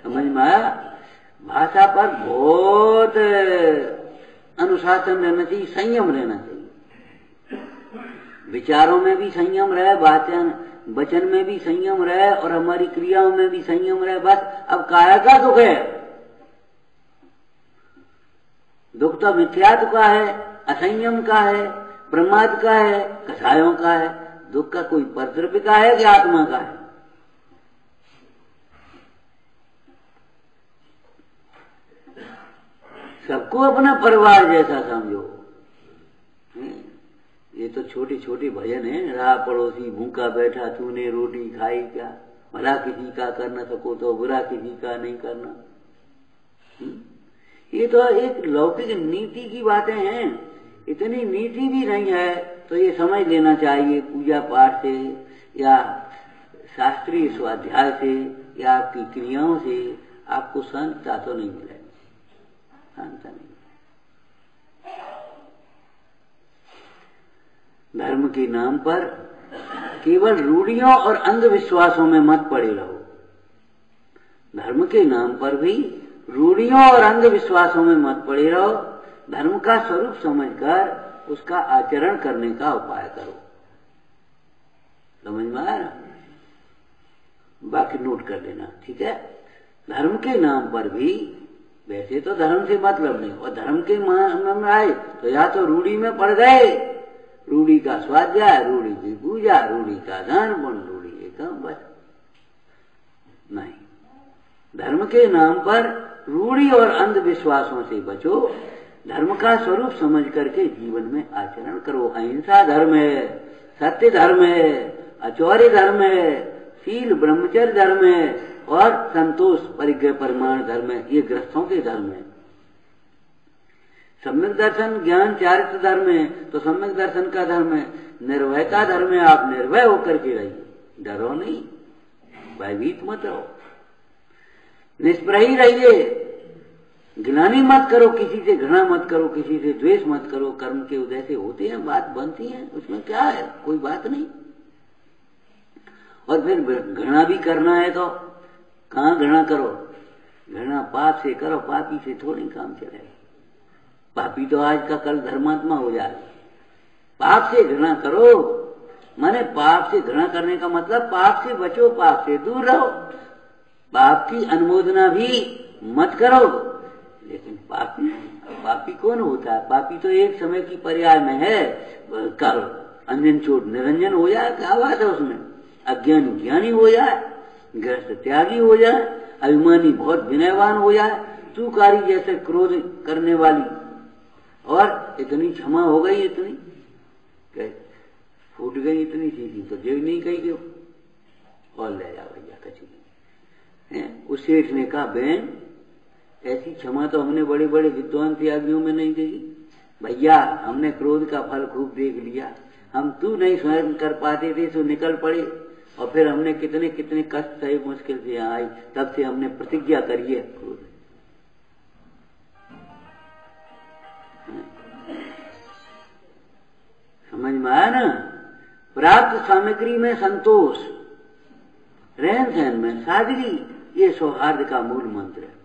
समझ में आया। भाषा पर बहुत अनुशासन रहना चाहिए, संयम रहना चाहिए। विचारों में भी संयम रहे, वचन में भी संयम रहे और हमारी क्रियाओं में भी संयम रहे। बस अब काया का दुख है, दुख तो मिथ्यात्व का है, असंयम का है, प्रमाद का है, कसायों का है। दुख का कोई परद्रव्य का है कि आत्मा का है। सबको अपना परिवार जैसा समझो। ये तो छोटे छोटे भजन है। रहा पड़ोसी भूखा बैठा, तूने रोटी खाई क्या, भला किसी का कर न सको तो बुरा किसी का नहीं करना। ये तो एक लौकिक नीति की बातें हैं। इतनी नीति भी नहीं है तो ये समझ लेना चाहिए, पूजा पाठ से या शास्त्रीय स्वाध्याय से या आपकी क्रियाओं से आपको शांतता तो नहीं मिलेगी, शांतता नहीं। धर्म के नाम पर केवल रूढ़ियों और अंधविश्वासों में मत पड़े रहो। धर्म के नाम पर भी रूढ़ियों और अंधविश्वासों में मत पड़े रहो। धर्म का स्वरूप समझकर उसका आचरण करने का उपाय करो। समझ में आया? बाकी नोट कर लेना, ठीक है। धर्म के नाम पर भी, वैसे तो धर्म से मतलब नहीं, और धर्म के नाम में आए तो या तो रूढ़ी में पड़ गए, रूढ़ी का स्वाध्याय, रूढ़ी की पूजा, रूढ़ी का दान पुण्य, रूढ़ी एकम, बस नहीं। धर्म के नाम पर रूढ़ी और अंधविश्वासों से बचो। धर्म का स्वरूप समझ करके जीवन में आचरण करो। अहिंसा धर्म है, सत्य धर्म है, अचौर्य धर्म है, शील ब्रह्मचर्य धर्म है और संतोष परिग्रह परिमाण धर्म है। ये गृहस्थों के धर्म है। सम्यक दर्शन ज्ञान चारित्र धर्म है, तो सम्यक दर्शन का धर्म है। निर्भयता धर्म है, आप निर्भय होकर के रहिए, डरो नहीं, भयभीत मत रहो, निष्प्रही रहिए, ग्लानि मत करो, किसी से घृणा मत करो, किसी से द्वेष मत करो। कर्म के उदय से होते हैं, बात बनती है, उसमें क्या है, कोई बात नहीं। और फिर घृणा भी करना है तो कहाँ घृणा करो, घृणा पाप से करो, पापी से थोड़ी काम चलेगा। पापी तो आज का कल धर्मात्मा हो जाए। पाप से घृणा करो, माने पाप से घृणा करने का मतलब पाप से बचो, पाप से दूर रहो, पाप की अनुमोदना भी मत करो। लेकिन पापी कौन होता है? पापी तो एक समय की पर्याय में है, कल अंजन चोट निरंजन हो जाए, क्या बात है उसमें, अज्ञानी ज्ञानी हो जाए, ग्रस्त त्यागी हो जाए, अभिमानी बहुत विनयवान हो जाए, चूकारी जैसे क्रोध करने वाली, और इतनी क्षमा हो गई, इतनी फूट गई, इतनी चीज तो देव नहीं कही क्यों, और ले जा भैया कची। उस सेठ ने कहा, बहन ऐसी क्षमा तो हमने बड़े बड़े विद्वान त्यागियों में नहीं देखी। भैया हमने क्रोध का फल खूब देख लिया, हम तू नहीं सहन कर पाते थे तो निकल पड़े, और फिर हमने कितने कितने कष्ट सहे, मुश्किल से यहाँ आई, तब से हमने प्रतिज्ञा करी है क्रोध। समझ में आया ना? प्राप्त सामग्री में संतोष, रहन सहन में सादगी, ये सौहार्द का मूल मंत्र है।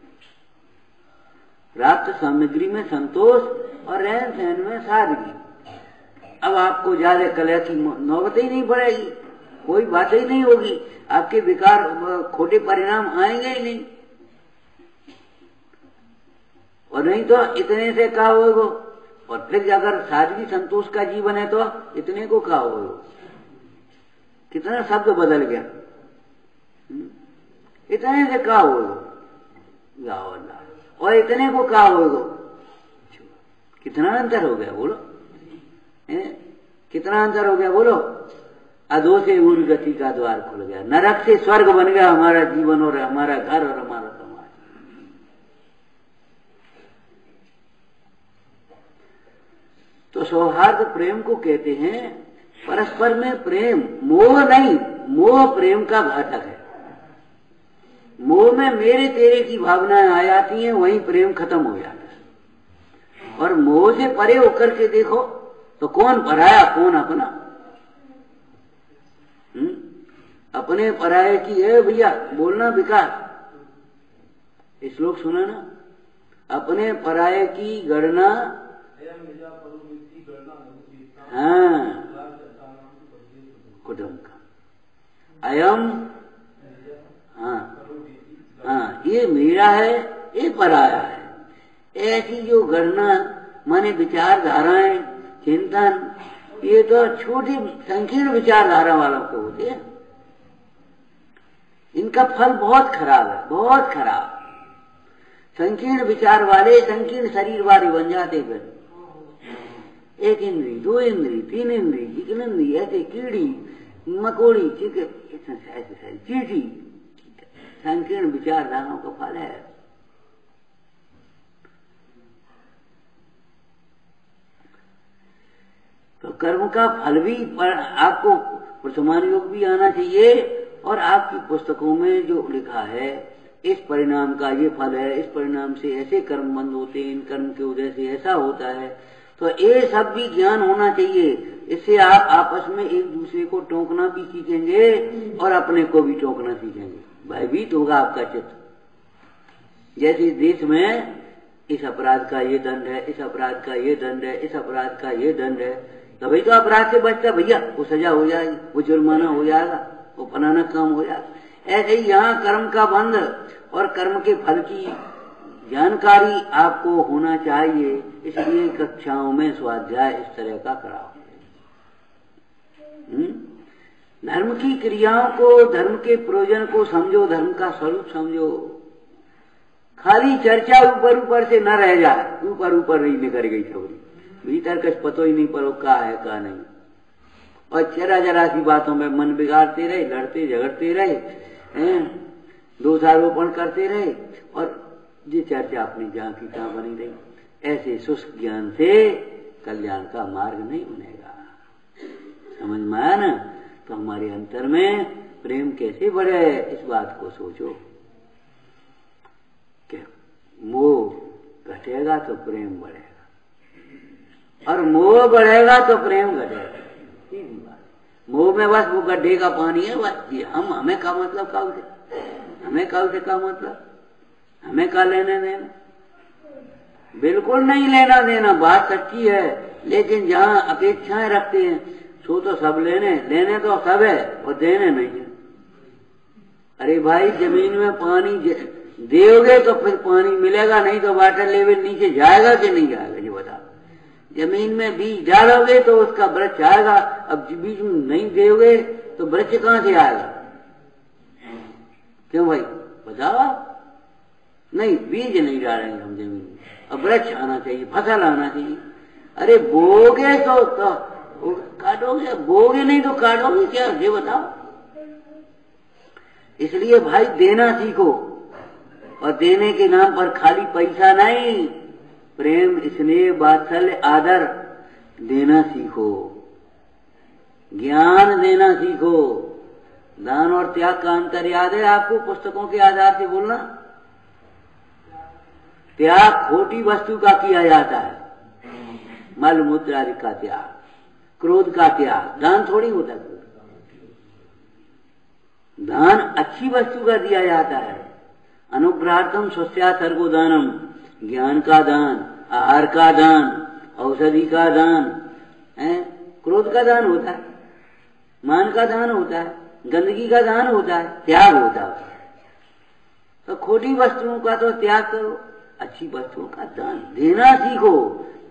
प्राप्त सामग्री में संतोष और रहन सहन में सादगी। अब आपको ज्यादा कलह की नौबत ही नहीं पड़ेगी, कोई बात ही नहीं होगी, आपके विकार खोटे परिणाम आएंगे ही नहीं। और नहीं तो इतने से क्या होगा, और फिर अगर सादगी संतोष का जीवन है तो इतने को क्या होगा, कितना शब्द बदल गया, इतने से क्या होगा, और इतने को क्या होगा, कितना अंतर हो गया बोलो, कितना अंतर हो गया बोलो। अधो से ऊर्ध्व गति का द्वार खुल गया, नरक से स्वर्ग बन गया हमारा जीवन और हमारा घर और हमारा समाज। तो सौहार्द प्रेम को कहते हैं, परस्पर में प्रेम, मोह नहीं, मोह प्रेम का घातक है। मोह में मेरे तेरे की भावनाएं आ जाती हैं, वहीं प्रेम खत्म हो जाता है। और मोह से परे होकर के देखो तो कौन पराया कौन अपना। अपने पराये की है भैया बोलना विकास, श्लोक सुना ना, अपने पराये की गणना, हाँ कुटुंब का अयम, हाँ ये मेरा है, ये पराया है। ऐसी जो गणना माने विचारधाराएं, चिंतन, ये तो छोटी संकीर्ण विचारधारा वालों को होती है। इनका फल बहुत खराब है, बहुत खराब। संकीर्ण विचार वाले संकीर्ण शरीर वाले बन जाते फिर, एक इंद्री, दो इंद्री, तीन इंद्री, चिकन इंद्री, ऐसे कीड़ी मकोड़ी चीटी, संकीर्ण विचारधाराओं का फल है। तो कर्म का फल भी आपको वर्तमान योग भी आना चाहिए, और आपकी पुस्तकों में जो लिखा है इस परिणाम का ये फल है, इस परिणाम से ऐसे कर्म बंद होते हैं, इन कर्म के उदय से ऐसा होता है, तो ये सब भी ज्ञान होना चाहिए। इससे आप आपस में एक दूसरे को टोकना भी सीखेंगे और अपने को भी टोकना सीखेंगे, भयभीत होगा आपका चित्त। जैसे देश में इस अपराध का ये दंड है, इस अपराध का ये दंड है, इस अपराध का ये दंड है, तभी तो अपराध से बचता भैया, वो सजा हो जाएगी, वो जुर्माना हो जाएगा, वो फलाना काम हो जाएगा। ऐसे ही यहाँ कर्म का बंध और कर्म के फल की जानकारी आपको होना चाहिए, इसलिए कक्षाओं में स्वाध्याय इस तरह का कराओ। धर्म की क्रियाओं को, धर्म के प्रयोजन को समझो, धर्म का स्वरूप समझो। खाली चर्चा ऊपर ऊपर से न रह जाए, ऊपर ऊपर नहीं निकल गई खबरी, भीतर कुछ पतो ही नहीं पड़ो का है का नहीं, और जरा जरा सी बातों में मन बिगाड़ते रहे, लड़ते झगड़ते रहे, दोषारोपण करते रहे, और ये चर्चा अपनी जहाँ की तहाँ बनी रही। ऐसे शुष्क ज्ञान से कल्याण का मार्ग नहीं बनेगा। समझ में आया ना? तो हमारे अंतर में प्रेम कैसे बढ़े, इस बात को सोचो। मोह घटेगा तो प्रेम बढ़ेगा, और मोह बढ़ेगा तो प्रेम घटेगा। सीधी बात। मोह में बस वो गड्ढे का पानी है, बस ये हमें का मतलब का उसे, हमें का उसे का मतलब, हमें का लेने देना, बिल्कुल नहीं लेना देना। बात सच्ची है, लेकिन जहाँ अपेक्षाएं रखते हैं सो तो सब लेने तो सब है और देने नहीं है। अरे भाई, जमीन में पानी दोगे तो फिर पानी मिलेगा, नहीं तो वाटर लेवल नीचे जाएगा कि नहीं जाएगा, ये बताओ। जमीन में बीज डालोगे तो उसका वृक्ष आएगा, अब बीज नहीं दोगे तो वृक्ष कहाँ से आएगा? क्यों भाई बताओ? नहीं, बीज नहीं डालेंगे हम जमीन में, अब वृक्ष आना चाहिए, फसल आना चाहिए। अरे बोगे तो काटोगे, बोगे नहीं तो काटोगे क्या, ये बताओ। इसलिए भाई देना सीखो, और देने के नाम पर खाली पैसा नहीं, प्रेम, स्नेह, वात्सल्य, आदर देना सीखो, ज्ञान देना सीखो। दान और त्याग का अंतर याद है आपको? पुस्तकों के आधार से बोलना। त्याग खोटी वस्तु का किया जाता है, मल मूत्र आदि का त्याग, क्रोध का त्याग। दान थोड़ी होता है, दान अच्छी वस्तु का दिया जाता है। अनुग्रहार्थम स्वस्या सर्गोदानम, ज्ञान का दान, आहार का दान, औषधि का दान है, क्रोध का दान होता है, मान का दान होता है, गंदगी का दान होता है, त्याग होता है। तो खोटी वस्तुओं का तो त्याग करो, अच्छी वस्तुओं का दान देना सीखो।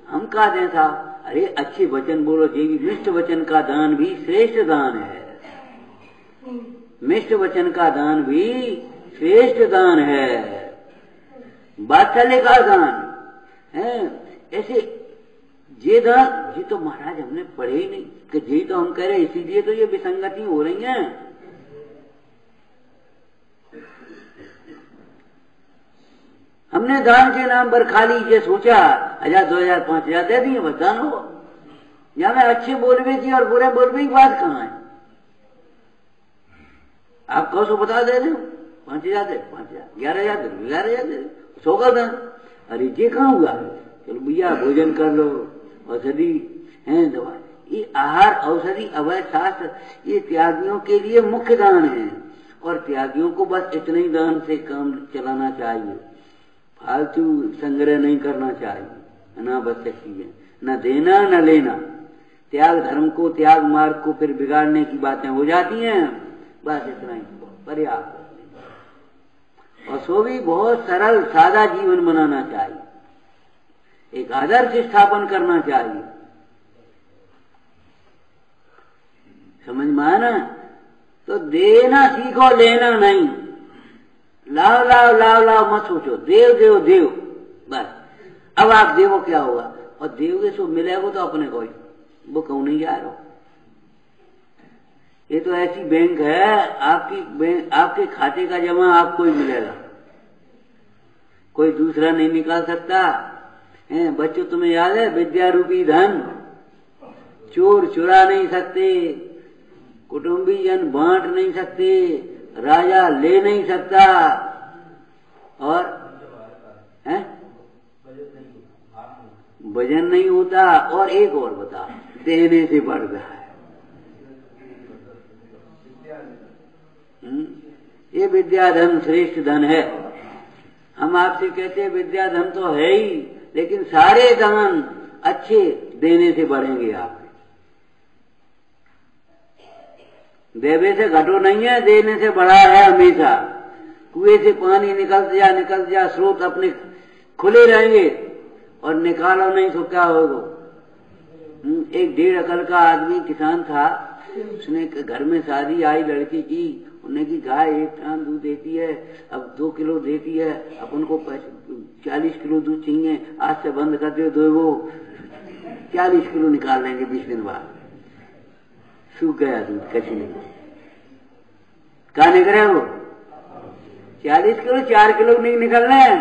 हम का दें था? अरे अच्छे वचन बोलो, जी मिष्ट वचन का दान भी श्रेष्ठ दान है, मिष्ट वचन का दान भी श्रेष्ठ दान है, वात्सल्य का दान है। ऐसे ये दान, ये तो महाराज हमने पढ़े ही नहीं कि जी तो हम कह रहे, इसीलिए तो ये विसंगति हो रही है। हमने दान के नाम पर खाली ये सोचा 1000, 2000, 5000 दे दिए, बस दान हो। या मैं अच्छे बोलवे की और बुरे बोलवे की बात कहाँ है? आप कहो सो बता दे रहे हो, 5000 दे 5000, 11000 दे 11000 दे, 100 का दान। अरे ये कहाँ हुआ? चलो भैया भोजन कर लो, औषधि है, दवा, ये आहार, औषधि, अभय, शास्त्र, ये त्यागियों के लिए मुख्य दान है। और त्यागियों को बस इतने ही दान से काम चलाना चाहिए, फालतू संग्रह नहीं करना चाहिए, अनावश्यक चीजें न देना न लेना। त्याग धर्म को, त्याग मार्ग को फिर बिगाड़ने की बातें हो जाती हैं। बस इतना ही पर्याप्त। और सो भी बहुत सरल सादा जीवन बनाना चाहिए, एक आदर्श स्थापन करना चाहिए। समझ में आया ना? तो देना सीखो, लेना नहीं। लाओ लाओ लाओ लाओ मत सोचो, देव देव देव, बस। अब आप देवो क्या होगा? और देवगे सो मिलेगा तो अपने को ही, वो कहूं नहीं जा रहा। ये तो ऐसी बैंक है, आपके खाते का जमा आपको ही मिलेगा, कोई दूसरा नहीं निकाल सकता है। बच्चों, तुम्हें याद है विद्या रूपी धन चोर चुरा नहीं सकते, कुटुंबी जन बांट नहीं सकते, राजा ले नहीं सकता, और है वजन नहीं होता। और एक और बता, देने से बढ़ता है। ये विद्या धन श्रेष्ठ धन है। हम आपसे कहते हैं विद्या धन तो है ही, लेकिन सारे दान अच्छे देने से बढ़ेंगे आपके। देवे से घटो नहीं है, देने से बढ़ा है हमेशा। कुएं से पानी निकल जा, स्रोत अपने खुले रहेंगे और निकालो नहीं तो क्या होगा। एक 1.5 एकड़ का आदमी किसान था, उसने घर में शादी आई लड़की की, उन्हें की गाय 1 टन दूध देती है, अब 2 किलो देती है, अपन को 40 किलो दूध चाहिए, आज से बंद कर दो, वो 40 किलो निकाल लेंगे 20 दिन बाद। सूख गया दूध, कैसे नहीं कहा निकले वो 40 किलो, 4 किलो नहीं निकलना है,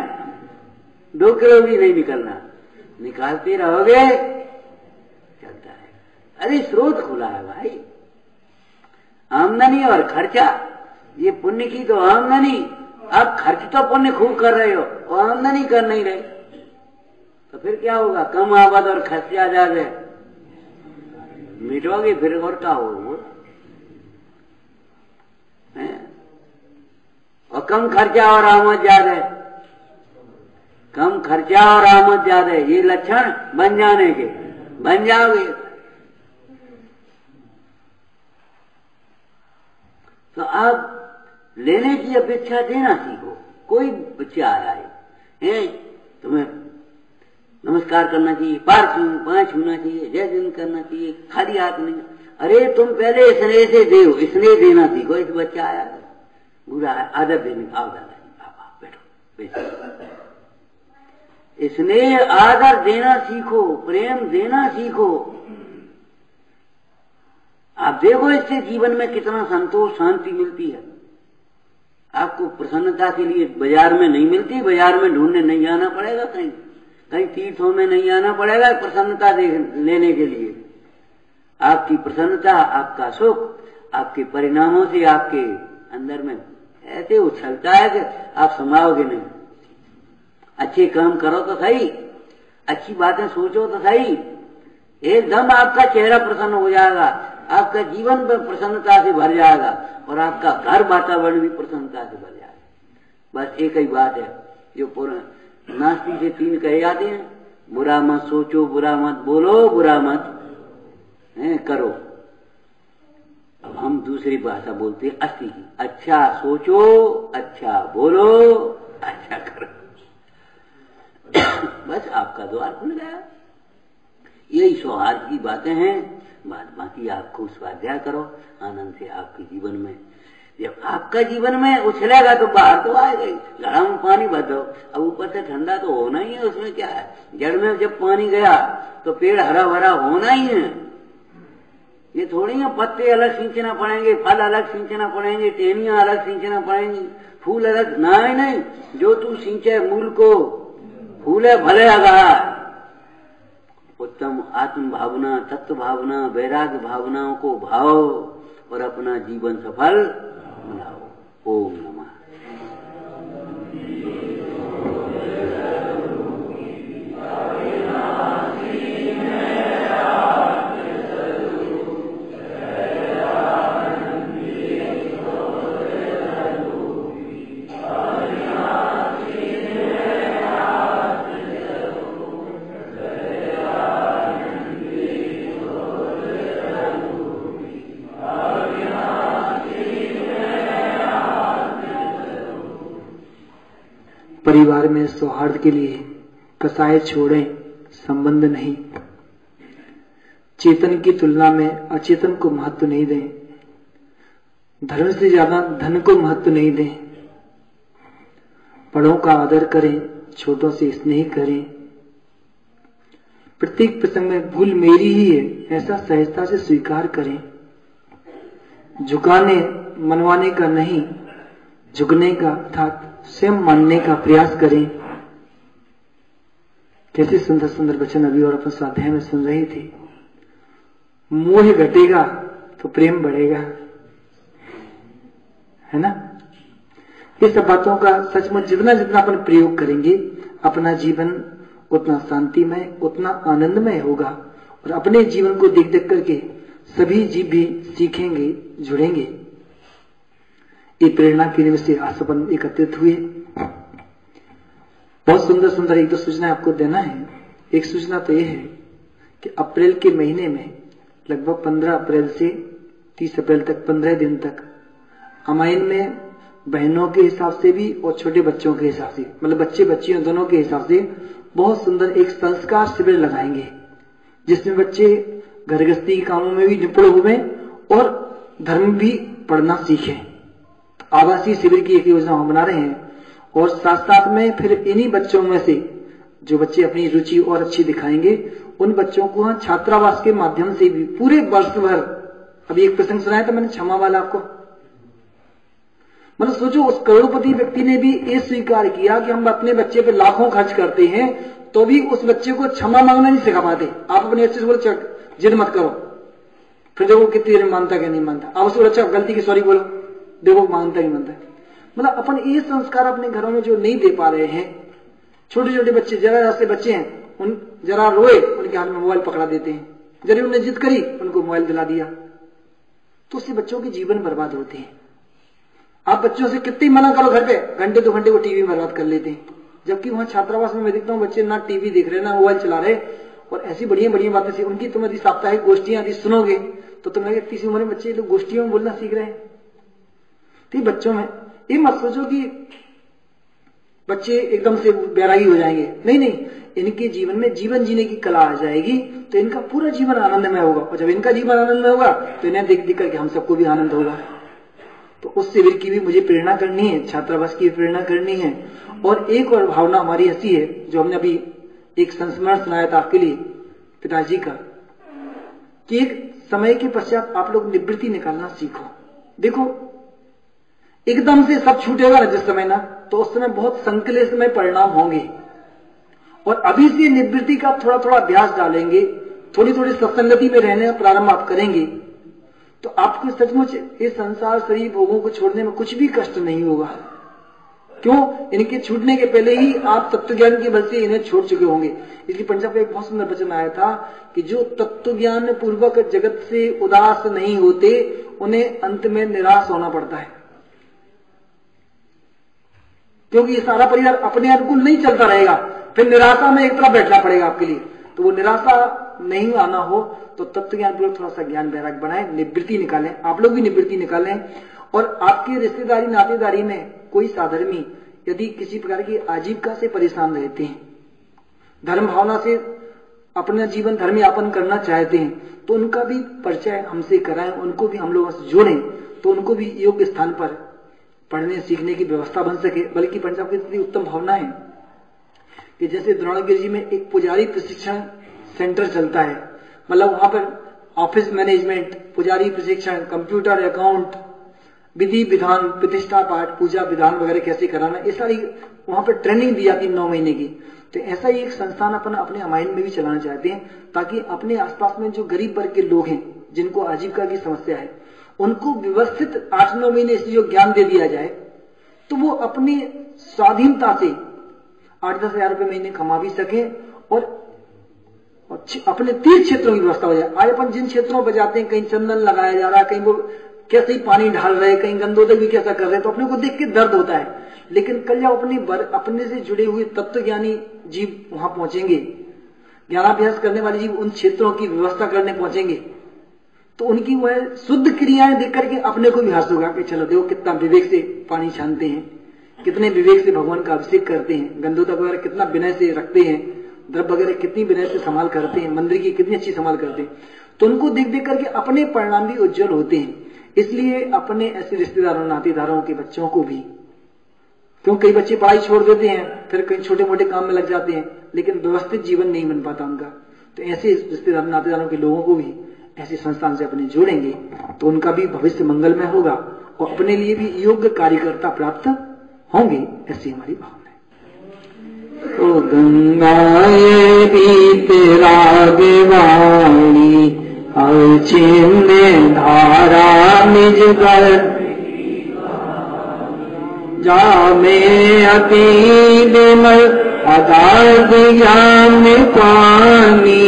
2 किलो भी नहीं निकलना, निकालते रहोगे चलता है। अरे स्रोत खुला है भाई, आमदनी और खर्चा, ये पुण्य की तो आमदनी, अब खर्च तो पुण्य खूब कर रहे हो और आमदनी कर नहीं रहे, तो फिर क्या होगा? कम आबाद और खर्चा ज्यादा मिटोगे फिर और क्या हो? और कम खर्चा और आमद ज्यादा, कम खर्चा और आमद ज्यादा, ये लक्षण बन जाने के, बन जाओगे तो आप लेने की अपेक्षा देना सीखो। कोई बच्चा आया है तुम्हें नमस्कार करना चाहिए, पाँव छूना चाहिए, जय जिंद करना चाहिए, खाली हाथ नहीं। अरे तुम पहले स्नेह से दो, स्नेह देना सीखो। एक बच्चा आया बुरा है, आदर देने का, आओ दादा बैठो, स्नेह आदर देना सीखो, प्रेम देना सीखो। आप देखो इससे जीवन में कितना संतोष शांति मिलती है। आपको प्रसन्नता के लिए बाजार में नहीं मिलती, बाजार में ढूंढने नहीं जाना पड़ेगा, कहीं तीर्थों में नहीं आना पड़ेगा प्रसन्नता लेने के लिए। आपकी प्रसन्नता, आपका सुख, आपके परिणामों से आपके अंदर में ऐसे उछलता है कि आप समाओगे नहीं। अच्छे काम करो तो सही, अच्छी बातें सोचो तो सही, एकदम आपका चेहरा प्रसन्न हो जाएगा, आपका जीवन में प्रसन्नता से भर जाएगा और आपका घर वातावरण भी प्रसन्नता से भर जाएगा। बस एक ही बात है जो पूरा नास्तिक से 3 कहे जाते हैं, बुरा मत सोचो, बुरा मत बोलो, बुरा मत करो। अब हम दूसरी भाषा बोलते हैं अस्थि की, अच्छा सोचो, अच्छा बोलो, अच्छा करो, बस आपका द्वार खुल गया। यही सौहार्द की बातें हैं। बाकी आप खूब स्वाध्याय करो आनंद से। आपके जीवन में जब आपका जीवन में उछलेगा तो बाहर तो आएगा ही। घड़ा में पानी भर दो, अब ऊपर से ठंडा तो होना ही है, उसमें क्या है। जड़ में जब पानी गया तो पेड़ हरा भरा होना ही है। ये थोड़ी है पत्ते अलग सींचना पड़ेंगे, फल अलग सींचना पड़ेंगे, टहनियां अलग सींचना पड़ेंगी, फूल अलग, नहीं, जो तू सींचे मूल को, फूले भले अगा। उत्तम आत्म भावना, तत्व भावना, वैराग्य भावनाओं को भाव और अपना जीवन सफल बनाओ। ओम नमः।
परिवार में सौहार्द के लिए कसाय छोड़ें, संबंध नहीं। चेतन की तुलना में अचेतन को महत्व नहीं दें। धर्म से ज्यादा धन को महत्व नहीं दें। बड़ों का आदर करें, छोटों से स्नेह करें। प्रत्येक प्रसंग में भूल मेरी ही है ऐसा सहजता से स्वीकार करें। झुकाने मनवाने का नहीं, झुकने का अर्थात स्वयं मानने का प्रयास करें। कैसे सुंदर सुंदर वचन अभी और अपन स्वाध्याय में सुन रहे थे। मोह घटेगा तो प्रेम बढ़ेगा, है ना। ये सब बातों का सचमुच जितना जितना अपन प्रयोग करेंगे, अपना जीवन उतना शांतिमय, उतना आनंदमय होगा। और अपने जीवन को देख देख करके सभी जीव भी सीखेंगे, जुड़ेंगे। ये प्रेरणा के निमित्त से आज अपन एकत्रित हुए। बहुत सुंदर सुंदर एक दो सूचना आपको देना है। एक सूचना तो यह है कि अप्रैल के महीने में लगभग 15 अप्रैल से 30 अप्रैल तक 15 दिन तक अमाइन में बहनों के हिसाब से भी और छोटे बच्चों के हिसाब से, मतलब बच्चे बच्चियों दोनों के हिसाब से बहुत सुंदर एक संस्कार शिविर लगाएंगे, जिसमें बच्चे घरगृहस्थी के कामों में भी निपुण हुए और धर्म भी पढ़ना सीखें। आवासीय शिविर की एक योजना हम बना रहे हैं और साथ साथ में फिर इन्हीं बच्चों में से जो बच्चे अपनी रुचि और अच्छी दिखाएंगे उन बच्चों को छात्रावास के माध्यम से भी पूरे वर्ष भर, अभी एक प्रसंग सुनाया था मैंने क्षमा वाला आपको, मतलब सोचो उस करोड़पति व्यक्ति ने भी ये स्वीकार किया कि हम अपने बच्चे पे लाखों खर्च करते हैं तो भी उस बच्चे को क्षमा मांगना नहीं सिखा पाते। आप अपने अच्छे से बोलो जिद मत करो, फिर देखो कितनी देर मानता क्या नहीं मानता। आप उसको अच्छा गलती की सॉरी बोलो, देखो मानता नहीं मानता। मतलब अपन ये संस्कार अपने घरों में जो नहीं दे पा रहे हैं, छोटे छोटे बच्चे जरा से बच्चे हैं, उन जरा रोए उनके हाथ में मोबाइल पकड़ा देते हैं, जरा उन्हें जिद करी उनको मोबाइल दिला दिया, तो उससे बच्चों के जीवन बर्बाद होते हैं। आप बच्चों से कितनी मना करो घर पे, घंटे 2 घंटे वो टीवी में बर्बाद कर लेते हैं, जबकि वहां छात्रावास में मैं देखता हूँ बच्चे ना टीवी देख रहे ना मोबाइल चला रहे और ऐसी बढ़िया बढ़िया बातें सी उनकी तुम यदि साप्ताहिक गोष्ठियां यदि सुनोगे तो तुम्हें लगेगा इस उम्र में बच्चे लोग गोष्ठियों में बोलना सीख रहे हैं। तो बच्चों में ये मत सोचो कि बच्चे एकदम से बैरागी हो जाएंगे, नहीं नहीं, इनके जीवन में जीवन जीने की कला आ जाएगी तो इनका पूरा जीवन आनंदमय होगा, और जब इनका जीवन आनंदमय होगा तो इन्हें देख देख करके हम सबको भी आनंद होगा। तो उस शिविर की भी मुझे प्रेरणा करनी है, छात्रावास की प्रेरणा करनी है। और एक और भावना हमारी ऐसी है जो हमने अभी एक संस्मरण सुनाया था आपके लिए पिताजी का, कि एक समय के पश्चात आप लोग निवृत्ति निकालना सीखो। देखो एकदम से सब छूटेगा ना जिस समय ना, तो उस समय बहुत संकलेशमय परिणाम होंगे, और अभी से निवृत्ति का थोड़ा थोड़ा अभ्यास डालेंगे, थोड़ी थोड़ी सत्संगति में रहने का प्रारंभ आप करेंगे तो आपको सचमुच इस संसार शरीर भोगों को छोड़ने में कुछ भी कष्ट नहीं होगा। क्यों? इनके छूटने के पहले ही आप तत्व ज्ञान के बल से इन्हें छोड़ चुके होंगे। इसलिए पंजाब का एक बहुत सुंदर वचन आया था कि जो तत्व ज्ञान पूर्वक जगत से उदास नहीं होते उन्हें अंत में निराश होना पड़ता है, क्योंकि ये सारा परिवार अपने अनुकूल नहीं चलता रहेगा, फिर निराशा में एक तरफ बैठना पड़ेगा आपके लिए। तो वो निराशा नहीं आना हो तो तत्व ज्ञान पूर्वक थोड़ा सा ज्ञान वैराग्य बनाएं, निवृत्ति निकालें, आप लोग भी निवृत्ति निकालें। और आपके रिश्तेदारी नातेदारी में कोई साधर्मी यदि किसी प्रकार की आजीविका से परेशान रहते हैं, धर्म भावना से अपना जीवन धर्म यापन करना चाहते हैं, तो उनका भी परिचय हमसे कराएं, उनको भी हम लोगों से जोड़ें, तो उनको भी योग्य स्थान पर पढ़ने सीखने की व्यवस्था बन सके। बल्कि पंजाब की इतनी उत्तम भावना है कि जैसे द्रोणागिरी जी में एक पुजारी प्रशिक्षण सेंटर चलता है, मतलब वहां पर ऑफिस मैनेजमेंट, पुजारी प्रशिक्षण, कंप्यूटर, अकाउंट, विधि विधान, प्रतिष्ठा पाठ, पूजा विधान वगैरह कैसे कराना, ये सारी वहां पर ट्रेनिंग दी जाती है 9 महीने की। तो ऐसा ही एक संस्थान अपन अपने अमाइन में भी चलाना चाहते हैं, ताकि अपने आसपास में जो गरीब वर्ग के लोग हैं जिनको आजीविका की समस्या है, उनको व्यवस्थित 8-9 महीने से जो ज्ञान दे दिया जाए तो वो अपनी स्वाधीनता से 8-10 हजार रुपए महीने कमा भी सके और अपने 30 क्षेत्रों की व्यवस्था हो जाए। आज अपन जिन क्षेत्रों पर जाते हैं, कहीं चंदन लगाया जा रहा है, कहीं वो कैसे ही पानी ढाल रहे, कहीं गंदोदक भी कैसा कर रहे हैं, तो अपने को देख के दर्द होता है। लेकिन कल जब अपने से जुड़े हुए तत्वज्ञानी जीव वहां पहुंचेंगे, ज्ञानाभ्यास करने वाले जीव उन क्षेत्रों की व्यवस्था करने पहुंचेंगे, तो उनकी वह शुद्ध क्रियाएं देख करके अपने को भी हास होगा कि चलो देखो कितना विवेक से पानी छानते हैं, कितने विवेक से भगवान का अभिषेक करते हैं, गंदोदक वगैरह कितना विनय से रखते हैं, द्रव्य वगैरह कितनी विनय से संभाल करते हैं, मंदिर की कितनी अच्छी संभाल करते हैं। तो उनको देख देख करके अपने परिणाम भी उज्जवल होते हैं। इसलिए अपने ऐसे रिश्तेदारों नातेदारों के बच्चों को भी, क्यों कई बच्चे पढ़ाई छोड़ देते हैं, फिर कई छोटे मोटे काम में लग जाते हैं, लेकिन व्यवस्थित जीवन नहीं बन पाता उनका, तो ऐसे रिश्तेदार नातेदारों के लोगों को भी ऐसे संस्थान से अपने जोड़ेंगे तो उनका भी भविष्य मंगलमय होगा और अपने लिए भी योग्य कार्यकर्ता प्राप्त होंगे, ऐसी हमारी भावना है।
तो गंगाए बीत रागवाणी अचिन्ह धारा निज कर जा में अति विमल अगाध ज्ञान पानी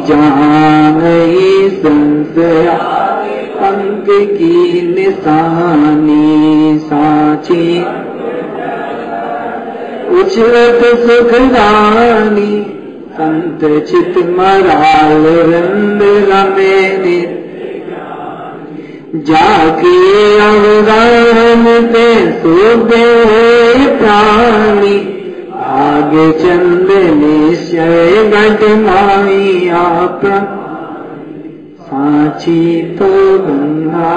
जहाँ नहीं संशय पंख की निशानी साची उछलत सुख रानी संत चित मराल रंद रमे जाके अवगाहन पे सोबे प्राणी आगे चंद निश्चय घट माई आप साची तो गंगा